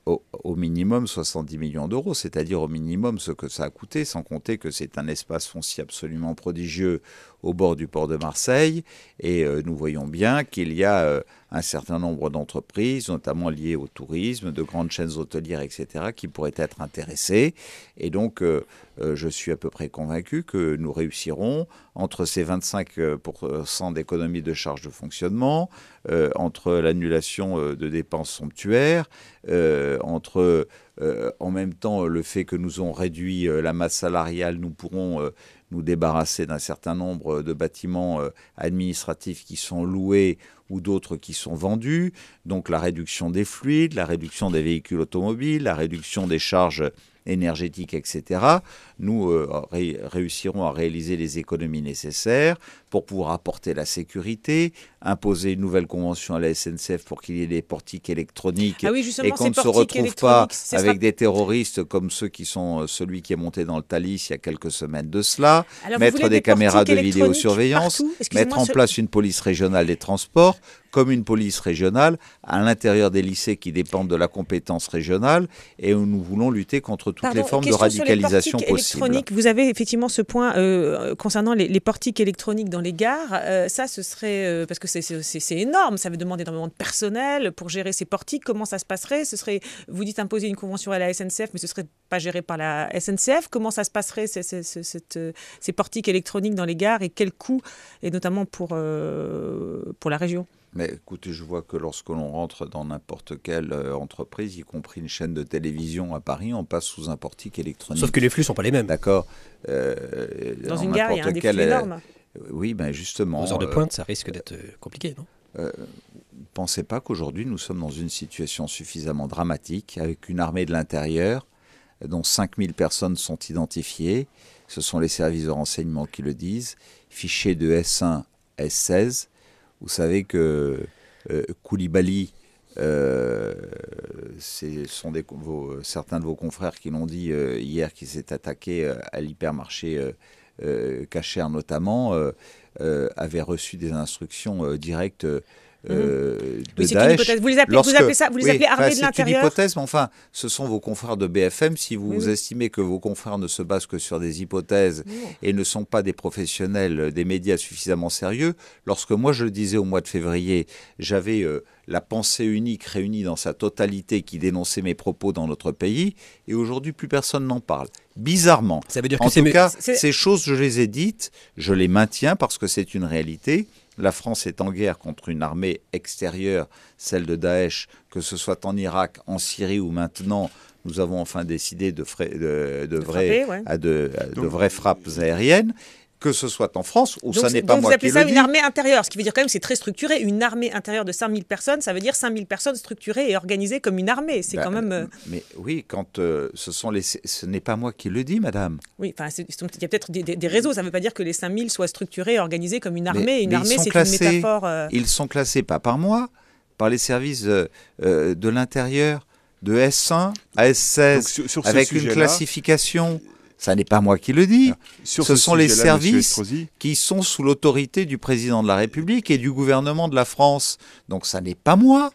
[SPEAKER 2] Au minimum 70 millions d'euros, c'est-à-dire au minimum ce que ça a coûté, sans compter que c'est un espace foncier absolument prodigieux au bord du port de Marseille. Et nous voyons bien qu'il y a un certain nombre d'entreprises, notamment liées au tourisme, de grandes chaînes hôtelières, etc., qui pourraient être intéressées. Et donc, je suis à peu près convaincu que nous réussirons entre ces 25% d'économie de charges de fonctionnement, entre l'annulation de dépenses somptuaires, entre en même temps le fait que nous avons réduit la masse salariale, nous pourrons nous débarrasser d'un certain nombre de bâtiments administratifs qui sont loués ou d'autres qui sont vendus. Donc la réduction des fluides, la réduction des véhicules automobiles, la réduction des charges énergétiques, etc. Nous réussirons à réaliser les économies nécessaires pour pouvoir apporter la sécurité, imposer une nouvelle convention à la SNCF pour qu'il y ait des portiques électroniques et qu'on ne se retrouve pas avec des terroristes comme celui qui est monté dans le Thalys il y a quelques semaines de cela, mettre des caméras de vidéosurveillance, mettre en place une police régionale des transports, comme une police régionale à l'intérieur des lycées qui dépendent de la compétence régionale et où nous voulons lutter contre toutes les formes de radicalisation possibles.
[SPEAKER 1] Vous avez effectivement ce point concernant les portiques électroniques dans les gares. Ça, ce serait... parce que c'est énorme, ça va demander énormément de personnel pour gérer ces portiques. Comment ça se passerait ? Vous dites imposer une convention à la SNCF, mais ce ne serait pas géré par la SNCF. Comment ça se passerait, ces portiques électroniques dans les gares et quel coût, et notamment pour la région ?
[SPEAKER 2] Mais écoutez, je vois que lorsque l'on rentre dans n'importe quelle entreprise, y compris une chaîne de télévision à Paris, on passe sous un portique électronique.
[SPEAKER 4] Sauf que les flux ne sont pas les mêmes.
[SPEAKER 2] D'accord.
[SPEAKER 1] Dans une gare, il y a un défi énorme.
[SPEAKER 2] Oui, ben justement.
[SPEAKER 4] Aux heures de pointe, ça risque d'être compliqué, non ?
[SPEAKER 2] Ne pensez pas qu'aujourd'hui, nous sommes dans une situation suffisamment dramatique, avec une armée de l'intérieur, dont 5000 personnes sont identifiées. Ce sont les services de renseignement qui le disent. Fichés de S1 à S16. Vous savez que Koulibaly, ce sont certains de vos confrères qui l'ont dit hier, qui s'est attaqué à l'hypermarché Cacher notamment, avait reçu des instructions directes de Daesh.
[SPEAKER 1] Vous les appelez armée de l'intérieur.
[SPEAKER 2] C'est une hypothèse, mais enfin, ce sont vos confrères de BFM. Si vous estimez que vos confrères ne se basent que sur des hypothèses et ne sont pas des professionnels des médias suffisamment sérieux, lorsque moi je le disais au mois de février, j'avais la pensée unique réunie dans sa totalité qui dénonçait mes propos dans notre pays, et aujourd'hui plus personne n'en parle. Bizarrement.
[SPEAKER 4] Ça veut dire
[SPEAKER 2] en tout cas, ces choses, je les ai dites, je les maintiens parce que c'est une réalité. La France est en guerre contre une armée extérieure, celle de Daesh, que ce soit en Irak, en Syrie ou maintenant, nous avons enfin décidé de vraies frappes aériennes. Que ce soit en France, ou ça n'est pas moi qui le dis.
[SPEAKER 1] Donc vous appelez ça une armée intérieure, ce qui veut dire quand même c'est très structuré. Une armée intérieure de 5000 personnes, ça veut dire 5000 personnes structurées et organisées comme une armée. C'est quand même...
[SPEAKER 2] Mais oui, quand ce n'est pas moi qui le dis, madame.
[SPEAKER 1] Oui, enfin, il y a peut-être des réseaux. Ça ne veut pas dire que les 5000 soient structurés et organisés comme une armée. Une armée, c'est une métaphore...
[SPEAKER 2] Ils sont classés pas par moi, par les services de l'intérieur, de S1 à S16, avec une classification... Ça n'est pas moi qui le dis. Ce sont les services qui sont sous l'autorité du président de la République et du gouvernement de la France. Donc ça n'est pas moi.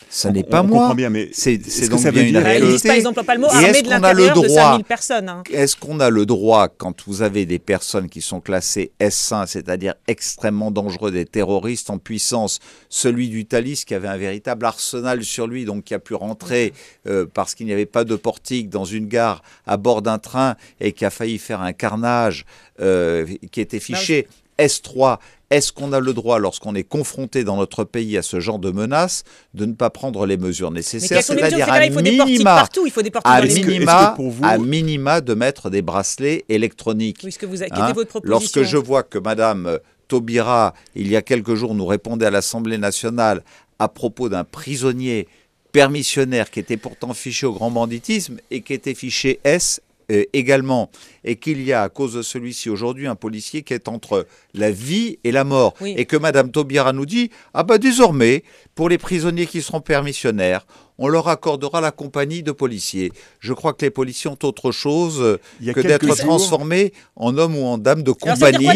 [SPEAKER 2] Ça n'est pas moi.
[SPEAKER 3] Bien, mais
[SPEAKER 2] c'est donc bien une réalité.
[SPEAKER 1] Par exemple, pas le mot armée de l'intérieur de 5000 personnes.
[SPEAKER 2] Est-ce qu'on a le droit, quand vous avez des personnes qui sont classées S1, c'est-à-dire extrêmement dangereux, des terroristes en puissance, celui du Thalys qui avait un véritable arsenal sur lui, donc qui a pu rentrer parce qu'il n'y avait pas de portique dans une gare à bord d'un train et qui a failli faire un carnage, qui était fiché S3. Est-ce qu'on a le droit, lorsqu'on est confronté dans notre pays à ce genre de menaces, de ne pas prendre les mesures nécessaires, c'est-à-dire à minima de mettre des bracelets électroniques.
[SPEAKER 1] Oui, quelle est votre proposition ?
[SPEAKER 2] Lorsque je vois que Madame Taubira, il y a quelques jours, nous répondait à l'Assemblée nationale à propos d'un prisonnier permissionnaire qui était pourtant fiché au grand banditisme et qui était fiché S également, et qu'il y a à cause de celui-ci aujourd'hui un policier qui est entre la vie et la mort, et que Madame Taubira nous dit désormais pour les prisonniers qui seront permissionnaires, on leur accordera la compagnie de policiers. Je crois que les policiers ont autre chose que d'être transformés en hommes ou en dames de compagnie,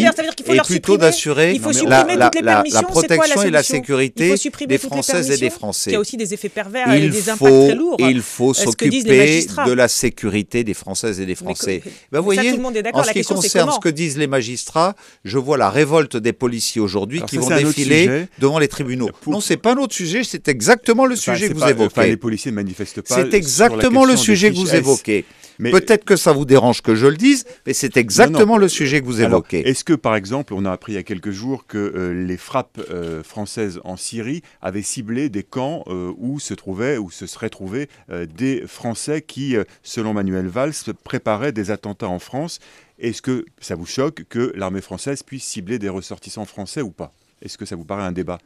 [SPEAKER 2] et plutôt d'assurer la protection et la sécurité des Françaises et des Français.
[SPEAKER 1] Il y a aussi des effets pervers et des impacts très lourds.
[SPEAKER 2] Il faut s'occuper de la sécurité des Françaises et des Français. Vous voyez, en ce qui concerne ce que disent les magistrats, je vois la révolte des policiers aujourd'hui qui vont défiler devant les tribunaux. Non, c'est pas un autre sujet, c'est exactement le sujet que vous évoquez.
[SPEAKER 3] Les policiers ne manifestent pas.
[SPEAKER 2] C'est exactement le sujet que vous évoquez. Peut-être que ça vous dérange que je le dise, mais c'est exactement le sujet que vous évoquez.
[SPEAKER 3] Alors, est-ce que, par exemple, on a appris il y a quelques jours que les frappes françaises en Syrie avaient ciblé des camps où se seraient trouvés des Français qui, selon Manuel Valls, préparaient des attentats en France? Est-ce que ça vous choque que l'armée française puisse cibler des ressortissants français ou pas? Est-ce que ça vous paraît un débat?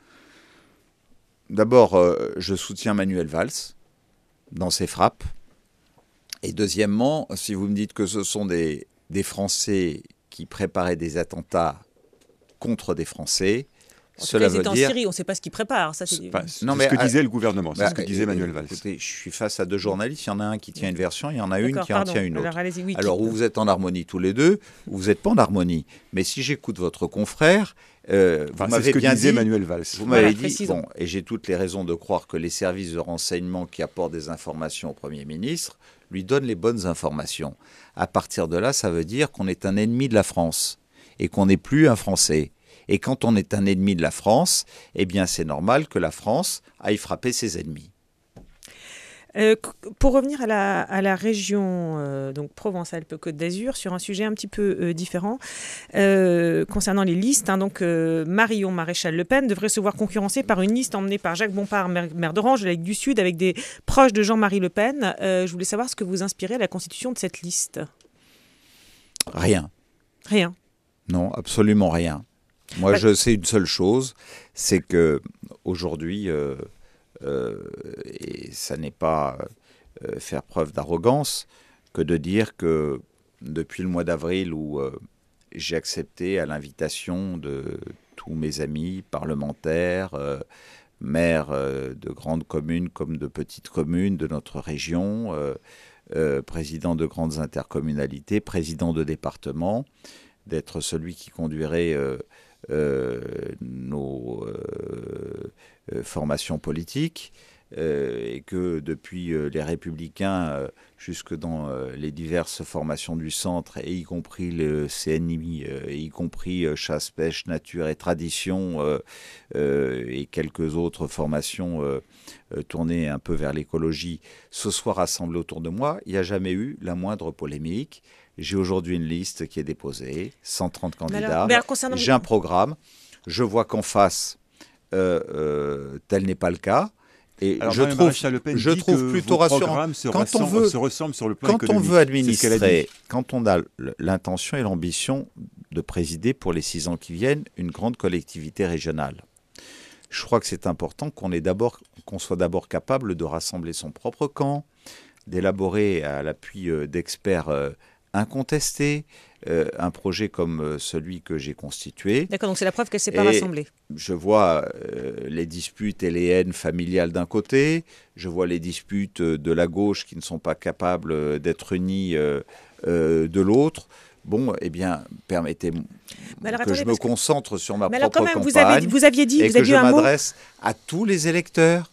[SPEAKER 2] D'abord, je soutiens Manuel Valls dans ses frappes. Et deuxièmement, si vous me dites que ce sont des Français qui préparaient des attentats contre des Français, cela veut dire...
[SPEAKER 1] en Syrie, on ne sait pas ce qu'ils préparent. Ça, c'est
[SPEAKER 3] ce que disait le gouvernement, c'est ce que disait Manuel Valls.
[SPEAKER 2] Écoutez, je suis face à deux journalistes, il y en a un qui tient une version, il y en a une qui en tient une autre.
[SPEAKER 1] Alors,
[SPEAKER 2] Alors, ou vous êtes en harmonie tous les deux, ou vous n'êtes pas en harmonie. Mais si j'écoute votre confrère... vous m'avez bien dit,
[SPEAKER 3] Manuel Valls.
[SPEAKER 2] Vous m'avez dit, bon, et j'ai toutes les raisons de croire que les services de renseignement qui apportent des informations au Premier ministre lui donnent les bonnes informations. À partir de là, ça veut dire qu'on est un ennemi de la France et qu'on n'est plus un Français. Et quand on est un ennemi de la France, eh bien c'est normal que la France aille frapper ses ennemis.
[SPEAKER 1] Pour revenir à la région donc Provence-Alpes-Côte d'Azur, sur un sujet un petit peu différent, concernant les listes, donc Marion Maréchal Le Pen devrait se voir concurrencée par une liste emmenée par Jacques Bompard, maire d'Orange de la Ligue du Sud, avec des proches de Jean-Marie Le Pen. Je voulais savoir ce que vous inspirait la constitution de cette liste.
[SPEAKER 2] Rien.
[SPEAKER 1] Rien.
[SPEAKER 2] Non, absolument rien. Moi, je sais une seule chose, c'est que aujourd'hui... et ça n'est pas faire preuve d'arrogance que de dire que depuis le mois d'avril où j'ai accepté à l'invitation de tous mes amis parlementaires, maires de grandes communes comme de petites communes de notre région, présidents de grandes intercommunalités, présidents de départements, d'être celui qui conduirait nos formations politiques, et que depuis les Républicains jusque dans les diverses formations du centre, et y compris le CNI, y compris chasse, pêche, nature et tradition, et quelques autres formations tournées un peu vers l'écologie, se soient rassemblés autour de moi, il n'y a jamais eu la moindre polémique. J'ai aujourd'hui une liste qui est déposée, 130 candidats, j'ai un programme, je vois qu'en face, tel n'est pas le cas. Et
[SPEAKER 3] alors,
[SPEAKER 2] je trouve plutôt rassurant. Quand on veut administrer, quand on a l'intention et l'ambition de présider pour les 6 ans qui viennent une grande collectivité régionale, je crois que c'est important qu'on soit d'abord capable de rassembler son propre camp, d'élaborer à l'appui d'experts incontestés un projet comme celui que j'ai constitué.
[SPEAKER 1] D'accord, donc c'est la preuve qu'elle ne s'est pas rassemblée.
[SPEAKER 2] Je vois les disputes et les haines familiales d'un côté, je vois les disputes de la gauche qui ne sont pas capables d'être unies de l'autre. Bon, eh bien, permettez-moi que je me concentre sur ma propre campagne,
[SPEAKER 1] vous aviez dit,
[SPEAKER 2] et que je m'adresse à tous les électeurs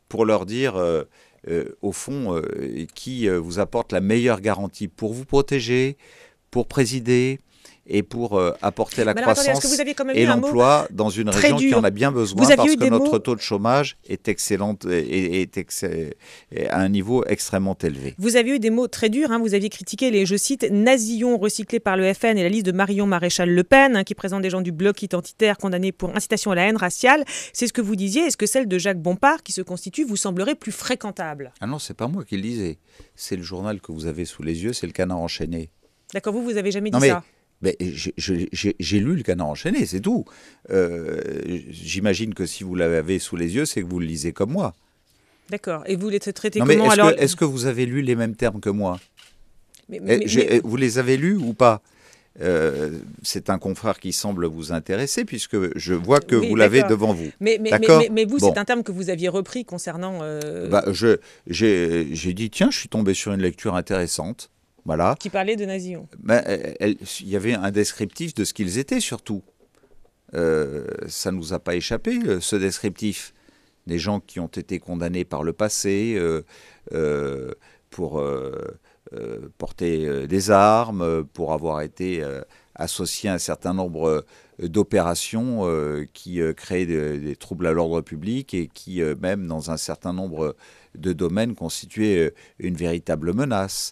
[SPEAKER 2] pour leur dire, au fond, qui vous apporte la meilleure garantie pour vous protéger, pour présider et pour apporter la croissance et l'emploi dans une région qui en a bien besoin, parce que notre taux de chômage est excellent et à un niveau extrêmement élevé.
[SPEAKER 1] Vous aviez eu des mots très durs, vous aviez critiqué les, je cite, nasillons recyclés par le FN et la liste de Marion Maréchal Le Pen, qui présente des gens du bloc identitaire condamnés pour incitation à la haine raciale. C'est ce que vous disiez. Est-ce que celle de Jacques Bompard, qui se constitue, vous semblerait plus fréquentable?
[SPEAKER 2] Ah non, c'est pas moi qui le disais. C'est le journal que vous avez sous les yeux, c'est le Canard enchaîné.
[SPEAKER 1] D'accord, vous avez jamais dit ça?
[SPEAKER 2] Mais j'ai lu le Canard enchaîné, c'est tout. J'imagine que si vous l'avez sous les yeux, c'est que vous le lisez comme moi.
[SPEAKER 1] D'accord. Et vous les traitez comment alors?
[SPEAKER 2] Est-ce que vous avez lu les mêmes termes que moi? Vous les avez lus ou pas? c'est un confrère qui semble vous intéresser, puisque je vois que
[SPEAKER 1] Oui,
[SPEAKER 2] vous l'avez
[SPEAKER 1] d'accord.
[SPEAKER 2] devant vous.
[SPEAKER 1] Mais vous,
[SPEAKER 2] Bon.
[SPEAKER 1] c'est un terme que vous aviez repris concernant...
[SPEAKER 2] J'ai dit, tiens, je suis tombé sur une lecture intéressante. Voilà.
[SPEAKER 1] qui parlait de Nasillon.
[SPEAKER 2] Il y avait un descriptif de ce qu'ils étaient, surtout. Ça ne nous a pas échappé, ce descriptif. Des gens qui ont été condamnés par le passé pour porter des armes, pour avoir été associés à un certain nombre d'opérations qui créaient des troubles à l'ordre public et qui, même dans un certain nombre de domaines, constituaient une véritable menace.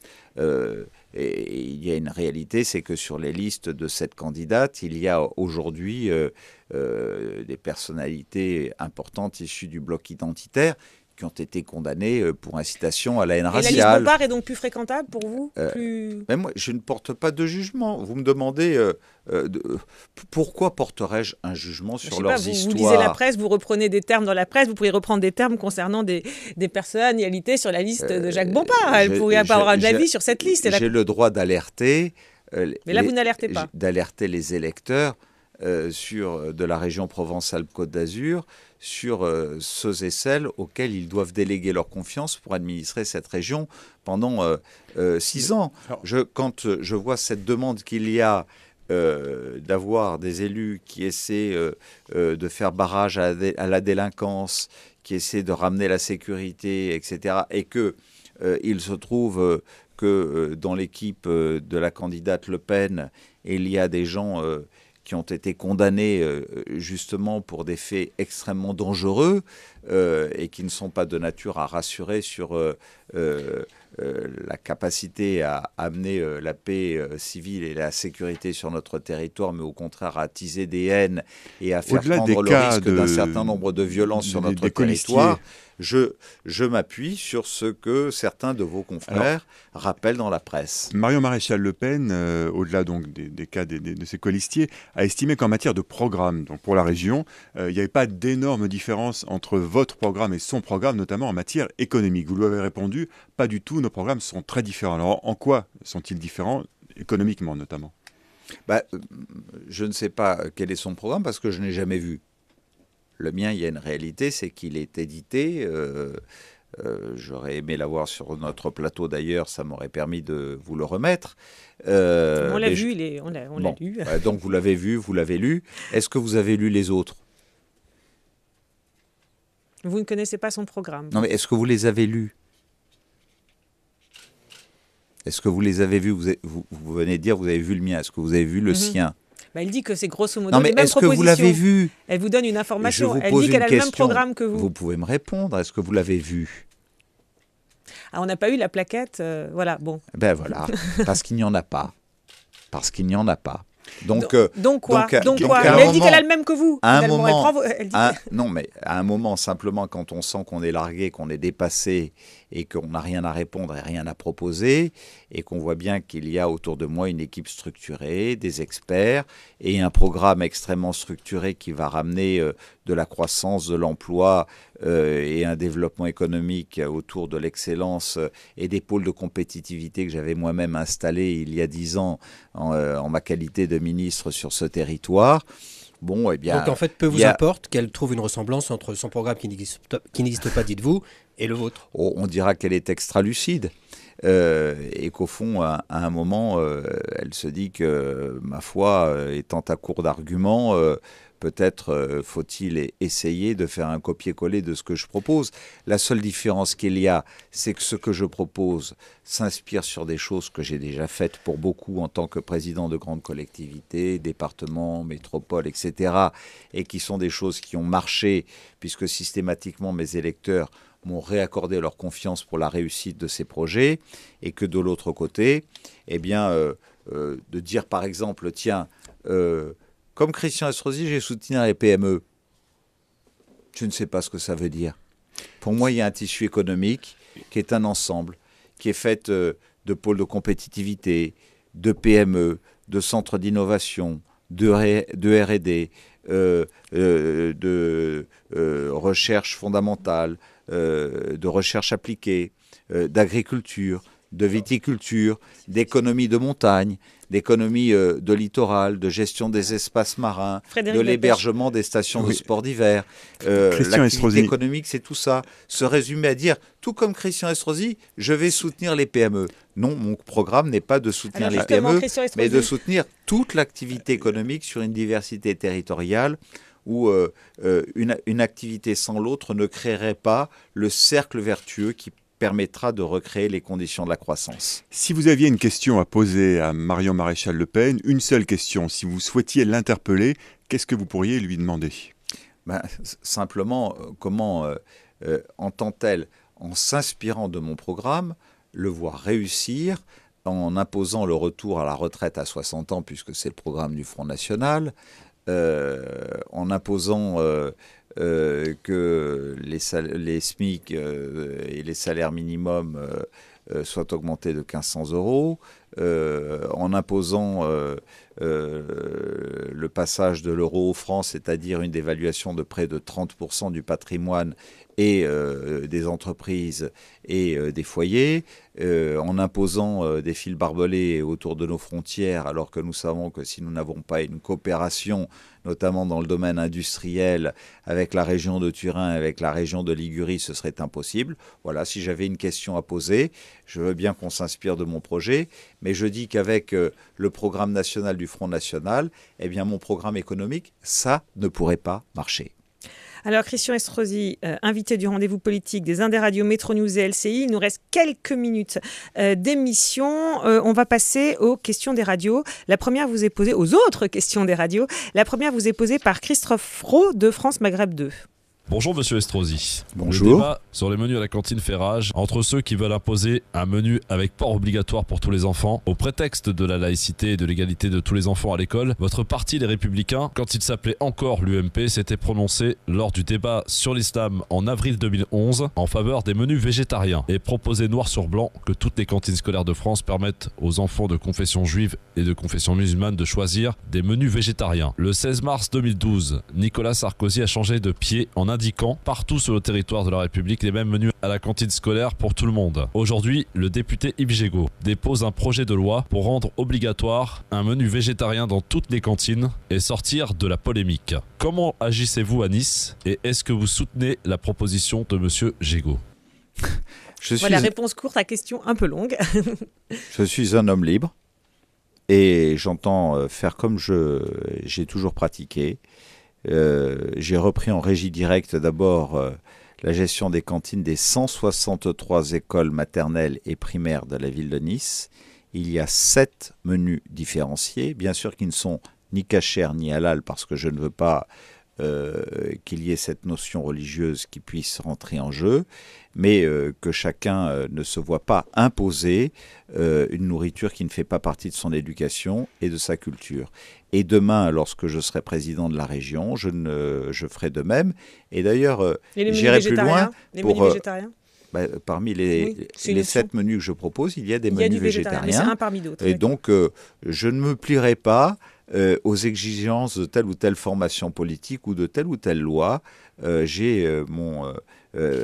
[SPEAKER 2] Et il y a une réalité, c'est que sur les listes de cette candidate, il y a aujourd'hui des personnalités importantes issues du bloc identitaire qui ont été condamnées pour incitation à la haine
[SPEAKER 1] Et
[SPEAKER 2] raciale.
[SPEAKER 1] la liste Bompard est donc plus fréquentable pour vous
[SPEAKER 2] Mais moi, je ne porte pas de jugement. Vous me demandez pourquoi porterais-je un jugement sur leurs histoires.
[SPEAKER 1] Vous lisez la presse, vous reprenez des termes dans la presse, vous pouvez reprendre des termes concernant des personnalités sur la liste de Jacques Bompard. Elle pourrait avoir un avis sur cette liste.
[SPEAKER 2] J'ai le droit d'alerter.
[SPEAKER 1] Mais là, vous n'alertez pas.
[SPEAKER 2] D'alerter les électeurs de la région Provence-Alpes-Côte d'Azur sur ceux et celles auxquels ils doivent déléguer leur confiance pour administrer cette région pendant 6 ans. Quand je vois cette demande qu'il y a d'avoir des élus qui essaient de faire barrage à la délinquance, qui essaient de ramener la sécurité, etc., et qu'il se trouve que dans l'équipe de la candidate Le Pen, il y a des gens qui ont été condamnés justement pour des faits extrêmement dangereux et qui ne sont pas de nature à rassurer sur la capacité à amener la paix civile et la sécurité sur notre territoire, mais au contraire à attiser des haines et à faire prendre le risque d'un certain nombre de violences sur notre territoire. Je m'appuie sur ce que certains de vos confrères rappellent dans la presse.
[SPEAKER 3] Marion Maréchal Le Pen, au-delà donc des cas de ses colistiers, a estimé qu'en matière de programme, donc pour la région, il n'y avait pas d'énorme différence entre votre programme et son programme, notamment en matière économique. Vous lui avez répondu, pas du tout, nos programmes sont très différents. Alors en quoi sont-ils différents, économiquement notamment ?
[SPEAKER 2] Je ne sais pas quel est son programme parce que je n'ai jamais vu. Le mien, il y a une réalité, c'est qu'il est édité. J'aurais aimé l'avoir sur notre plateau d'ailleurs, ça m'aurait permis de vous le remettre.
[SPEAKER 1] On l'a vu, on l'a lu.
[SPEAKER 2] Donc vous l'avez vu, vous l'avez lu. Est-ce que vous avez lu les autres ?
[SPEAKER 1] Vous ne connaissez pas son programme.
[SPEAKER 2] Non, mais est-ce que vous les avez lus ? Est-ce que vous les avez vus ? Vous venez de dire que vous avez vu le mien. Est-ce que vous avez vu le sien ?
[SPEAKER 1] Elle dit que c'est grosso modo
[SPEAKER 2] non, mais
[SPEAKER 1] les mêmes
[SPEAKER 2] est-ce que
[SPEAKER 1] propositions.
[SPEAKER 2] vous l'avez vu ?
[SPEAKER 1] Elle vous donne une information. Elle dit qu'elle a le même programme que vous.
[SPEAKER 2] Vous pouvez me répondre. Est-ce que vous l'avez vu ?
[SPEAKER 1] On n'a pas eu la plaquette. Voilà, bon.
[SPEAKER 2] Ben voilà, parce qu'il n'y en a pas. Parce qu'il n'y en a pas. Donc
[SPEAKER 1] quoi Elle dit qu'elle a le même que vous.
[SPEAKER 2] À un moment, non, mais à un moment, simplement, quand on sent qu'on est largué, qu'on est dépassé et qu'on n'a rien à répondre et rien à proposer, et qu'on voit bien qu'il y a autour de moi une équipe structurée, des experts, et un programme extrêmement structuré qui va ramener de la croissance, de l'emploi et un développement économique autour de l'excellence et des pôles de compétitivité que j'avais moi-même installés il y a 10 ans en ma qualité de ministre sur ce territoire. Bon, eh bien,
[SPEAKER 4] donc en fait, peu vous importe qu'elle trouve une ressemblance entre son programme qui n'existe pas, dites-vous, et le vôtre.
[SPEAKER 2] On dira qu'elle est extra-lucide et qu'au fond, à un moment, elle se dit que, ma foi, étant à court d'arguments, peut-être faut-il essayer de faire un copier-coller de ce que je propose. La seule différence qu'il y a, c'est que ce que je propose s'inspire sur des choses que j'ai déjà faites pour beaucoup en tant que président de grandes collectivités, départements, métropoles, etc. Et qui sont des choses qui ont marché, puisque systématiquement mes électeurs m'ont réaccordé leur confiance pour la réussite de ces projets. Et que de l'autre côté, eh bien, de dire par exemple, tiens... comme Christian Estrosi, j'ai soutenu les PME. Je ne sais pas ce que ça veut dire. Pour moi, il y a un tissu économique qui est un ensemble, qui est fait de pôles de compétitivité, de PME, de centres d'innovation, de R&D, de recherche fondamentale, de recherche appliquée, d'agriculture, de viticulture, d'économie de montagne, d'économie de littoral, de gestion des espaces marins, de l'hébergement des stations de sport d'hiver. L'activité économique, c'est tout ça. Se résumer à dire, tout comme Christian Estrosi, je vais soutenir les PME. Non, mon programme n'est pas de soutenir les PME, mais de soutenir toute l'activité économique sur une diversité territoriale où une activité sans l'autre ne créerait pas le cercle vertueux qui permettra de recréer les conditions de la croissance.
[SPEAKER 3] Si vous aviez une question à poser à Marion Maréchal Le Pen, une seule question, si vous souhaitiez l'interpeller, qu'est-ce que vous pourriez lui demander ?
[SPEAKER 2] Simplement, comment entend-elle, en s'inspirant de mon programme, le voir réussir en imposant le retour à la retraite à 60 ans, puisque c'est le programme du Front National, en imposant que les SMIC et les salaires minimums soient augmentés de 1 500 €, en imposant le passage de l'euro au franc, c'est-à-dire une dévaluation de près de 30% du patrimoine et des entreprises et des foyers, en imposant des fils barbelés autour de nos frontières, alors que nous savons que si nous n'avons pas une coopération, notamment dans le domaine industriel, avec la région de Turin, avec la région de Ligurie, ce serait impossible. Voilà, si j'avais une question à poser, je veux bien qu'on s'inspire de mon projet, mais je dis qu'avec le programme national du Front National, eh bien mon programme économique, ça ne pourrait pas marcher.
[SPEAKER 1] Alors, Christian Estrosi, invité du rendez-vous politique des Indes-Radio, Métro News et LCI. Il nous reste quelques minutes d'émission. On va passer aux questions des radios. La première vous est posée, aux autres questions des radios. La première vous est posée par Christophe Roux de France Maghreb 2.
[SPEAKER 6] Bonjour Monsieur Estrosi.
[SPEAKER 2] Bonjour.
[SPEAKER 6] Le débat sur les menus à la cantine fait rage entre ceux qui veulent imposer un menu avec port obligatoire pour tous les enfants au prétexte de la laïcité et de l'égalité de tous les enfants à l'école. Votre parti, les Républicains, quand il s'appelait encore l'UMP, s'était prononcé lors du débat sur l'islam en avril 2011 en faveur des menus végétariens et proposait noir sur blanc que toutes les cantines scolaires de France permettent aux enfants de confession juive et de confession musulmane de choisir des menus végétariens. Le 16 mars 2012, Nicolas Sarkozy a changé de pied en indiquant partout sur le territoire de la République les mêmes menus à la cantine scolaire pour tout le monde. Aujourd'hui, le député Yves Gégaud dépose un projet de loi pour rendre obligatoire un menu végétarien dans toutes les cantines et sortir de la polémique. Comment agissez-vous à Nice et est-ce que vous soutenez la proposition de monsieur Gégaud ?
[SPEAKER 1] Voilà, réponse courte à question un peu longue.
[SPEAKER 2] Je suis un homme libre et j'entends faire comme j'ai toujours pratiqué. J'ai repris en régie directe d'abord la gestion des cantines des 163 écoles maternelles et primaires de la ville de Nice. Il y a 7 menus différenciés, bien sûr qui ne sont ni kasher ni halal parce que je ne veux pas qu'il y ait cette notion religieuse qui puisse rentrer en jeu, mais que chacun ne se voit pas imposer une nourriture qui ne fait pas partie de son éducation et de sa culture. Et demain, lorsque je serai président de la région, je ferai de même. Et d'ailleurs, j'irai plus loin.
[SPEAKER 1] Les menus végétariens
[SPEAKER 2] parmi les 7 menus que je propose, il y a des menus végétariens.
[SPEAKER 1] Mais c'est un parmi d'autres.
[SPEAKER 2] Et donc, je ne me plierai pas aux exigences de telle ou telle formation politique ou de telle ou telle loi. J'ai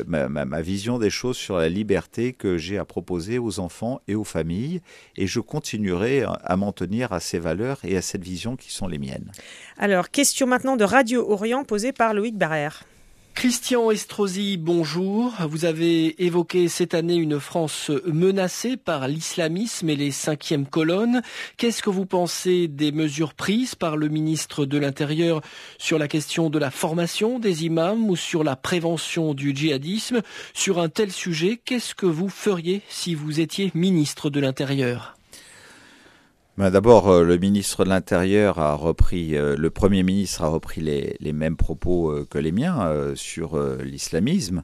[SPEAKER 2] ma vision des choses sur la liberté que j'ai à proposer aux enfants et aux familles, et je continuerai à m'en tenir à ces valeurs et à cette vision qui sont les miennes.
[SPEAKER 1] Alors, question maintenant de Radio Orient posée par Loïc Barrère.
[SPEAKER 7] Christian Estrosi, bonjour. Vous avez évoqué cette année une France menacée par l'islamisme et les 5e colonnes. Qu'est-ce que vous pensez des mesures prises par le ministre de l'Intérieur sur la question de la formation des imams ou sur la prévention du djihadisme ? Sur un tel sujet, qu'est-ce que vous feriez si vous étiez ministre de l'Intérieur ?
[SPEAKER 2] D'abord, le ministre de l'Intérieur le Premier ministre a repris les mêmes propos que les miens sur l'islamisme,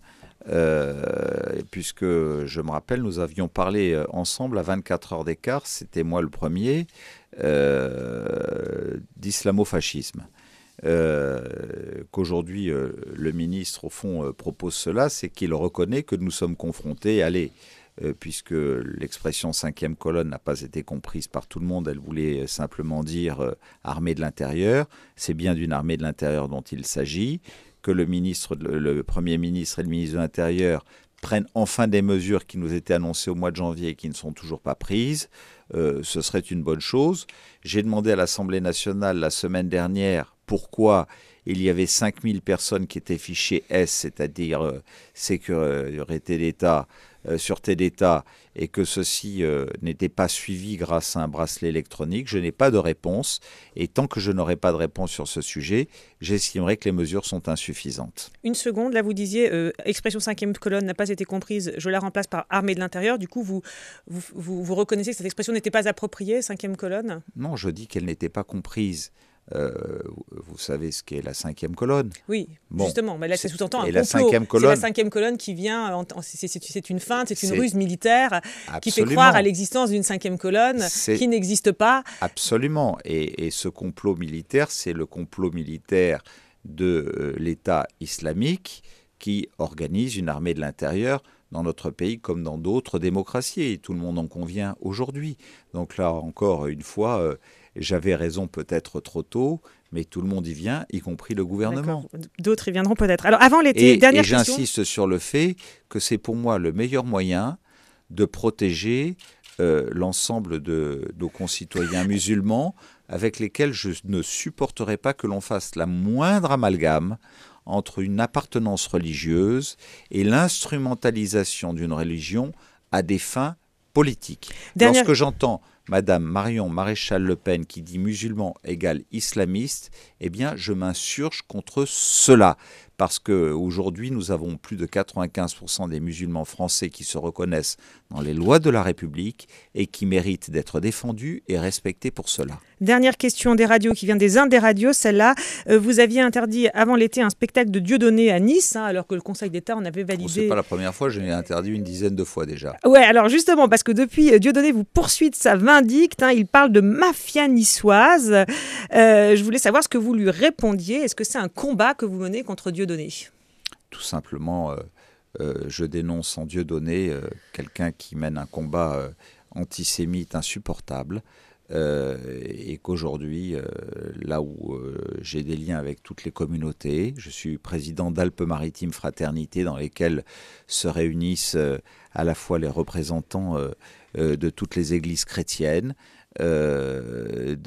[SPEAKER 2] puisque je me rappelle, nous avions parlé ensemble à 24 heures d'écart, c'était moi le premier, d'islamo-fascisme. Qu'aujourd'hui, le ministre, au fond, propose cela, c'est qu'il reconnaît que nous sommes confrontés, puisque l'expression 5e colonne n'a pas été comprise par tout le monde, elle voulait simplement dire armée de l'intérieur. C'est bien d'une armée de l'intérieur dont il s'agit, que le Premier ministre et le ministre de l'Intérieur prenne enfin des mesures qui nous étaient annoncées au mois de janvier et qui ne sont toujours pas prises, ce serait une bonne chose. J'ai demandé à l'Assemblée nationale la semaine dernière pourquoi il y avait 5000 personnes qui étaient fichées S, c'est-à-dire sécurité d'État, sûreté d'État, et que ceci n'était pas suivi grâce à un bracelet électronique. Je n'ai pas de réponse, et tant que je n'aurai pas de réponse sur ce sujet, j'estimerai que les mesures sont insuffisantes.
[SPEAKER 1] Une seconde, là vous disiez, expression 5e colonne n'a pas été comprise, je la remplace par armée de l'intérieur. Du coup, vous reconnaissez que cette expression n'était pas appropriée, 5e colonne ?
[SPEAKER 2] Non, je dis qu'elle n'était pas comprise. Vous savez ce qu'est la 5e colonne.
[SPEAKER 1] Oui, bon, justement, mais là ça sous-entend un complot.
[SPEAKER 2] La 5e colonne,
[SPEAKER 1] c'est la 5e colonne qui vient, c'est une feinte, c'est une ruse militaire
[SPEAKER 2] absolument,
[SPEAKER 1] qui fait croire à l'existence d'une 5e colonne qui n'existe pas.
[SPEAKER 2] Absolument, et ce complot militaire, c'est le complot militaire de l'État islamique qui organise une armée de l'intérieur dans notre pays comme dans d'autres démocraties, et tout le monde en convient aujourd'hui. Donc là encore une fois, j'avais raison peut-être trop tôt, mais tout le monde y vient, y compris le gouvernement.
[SPEAKER 1] D'autres y viendront peut-être. Alors avant l'été, dernière question.
[SPEAKER 2] Et j'insiste sur le fait que c'est pour moi le meilleur moyen de protéger l'ensemble de nos concitoyens musulmans avec lesquels je ne supporterai pas que l'on fasse la moindre amalgame entre une appartenance religieuse et l'instrumentalisation d'une religion à des fins politiques. Lorsque j'entends Madame Marion Maréchal Le Pen qui dit musulman égale islamiste, eh bien je m'insurge contre cela. Parce qu'aujourd'hui, nous avons plus de 95% des musulmans français qui se reconnaissent dans les lois de la République et qui méritent d'être défendus et respectés pour cela.
[SPEAKER 1] Dernière question des radios qui vient des Indes des radios, celle-là. Vous aviez interdit avant l'été un spectacle de Dieudonné à Nice, alors que le Conseil d'État en avait validé...
[SPEAKER 2] Ce n'est pas la première fois, je l'ai interdit une dizaine de fois déjà.
[SPEAKER 1] Ouais, alors justement, parce que depuis, Dieudonné vous poursuit de sa vindicte, il parle de mafia niçoise. Je voulais savoir ce que vous lui répondiez. Est-ce que c'est un combat que vous menez contre Dieudonné ?
[SPEAKER 2] Tout simplement, je dénonce en Dieudonné quelqu'un qui mène un combat antisémite insupportable et qu'aujourd'hui, là où j'ai des liens avec toutes les communautés, je suis président d'Alpes-Maritimes Fraternité dans lesquelles se réunissent à la fois les représentants de toutes les églises chrétiennes, du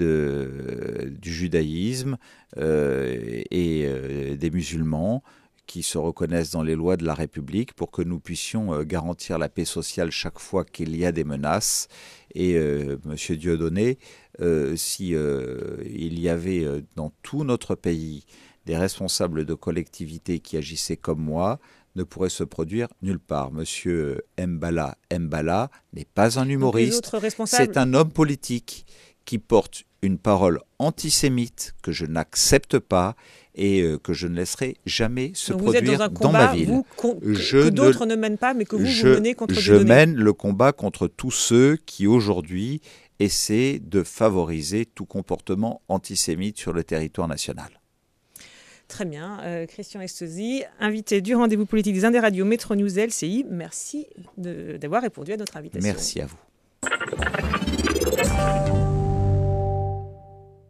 [SPEAKER 2] judaïsme et des musulmans qui se reconnaissent dans les lois de la République pour que nous puissions garantir la paix sociale chaque fois qu'il y a des menaces. Et Monsieur Dieudonné, si il y avait dans tout notre pays des responsables de collectivités qui agissaient comme moi, ne pourrait se produire nulle part. Monsieur Mbala n'est pas un humoriste, c'est un homme politique qui porte une parole antisémite que je n'accepte pas et que je ne laisserai jamais se produire dans ma ville.
[SPEAKER 1] Que d'autres ne mènent pas, mais que vous menez contre Dieudonné.
[SPEAKER 2] Je mène le combat contre tous ceux qui aujourd'hui essaient de favoriser tout comportement antisémite sur le territoire national.
[SPEAKER 1] Très bien. Christian Estrosi, invité du rendez-vous politique des Indes radios Métro News LCI. Merci d'avoir répondu à notre invitation.
[SPEAKER 2] Merci à vous.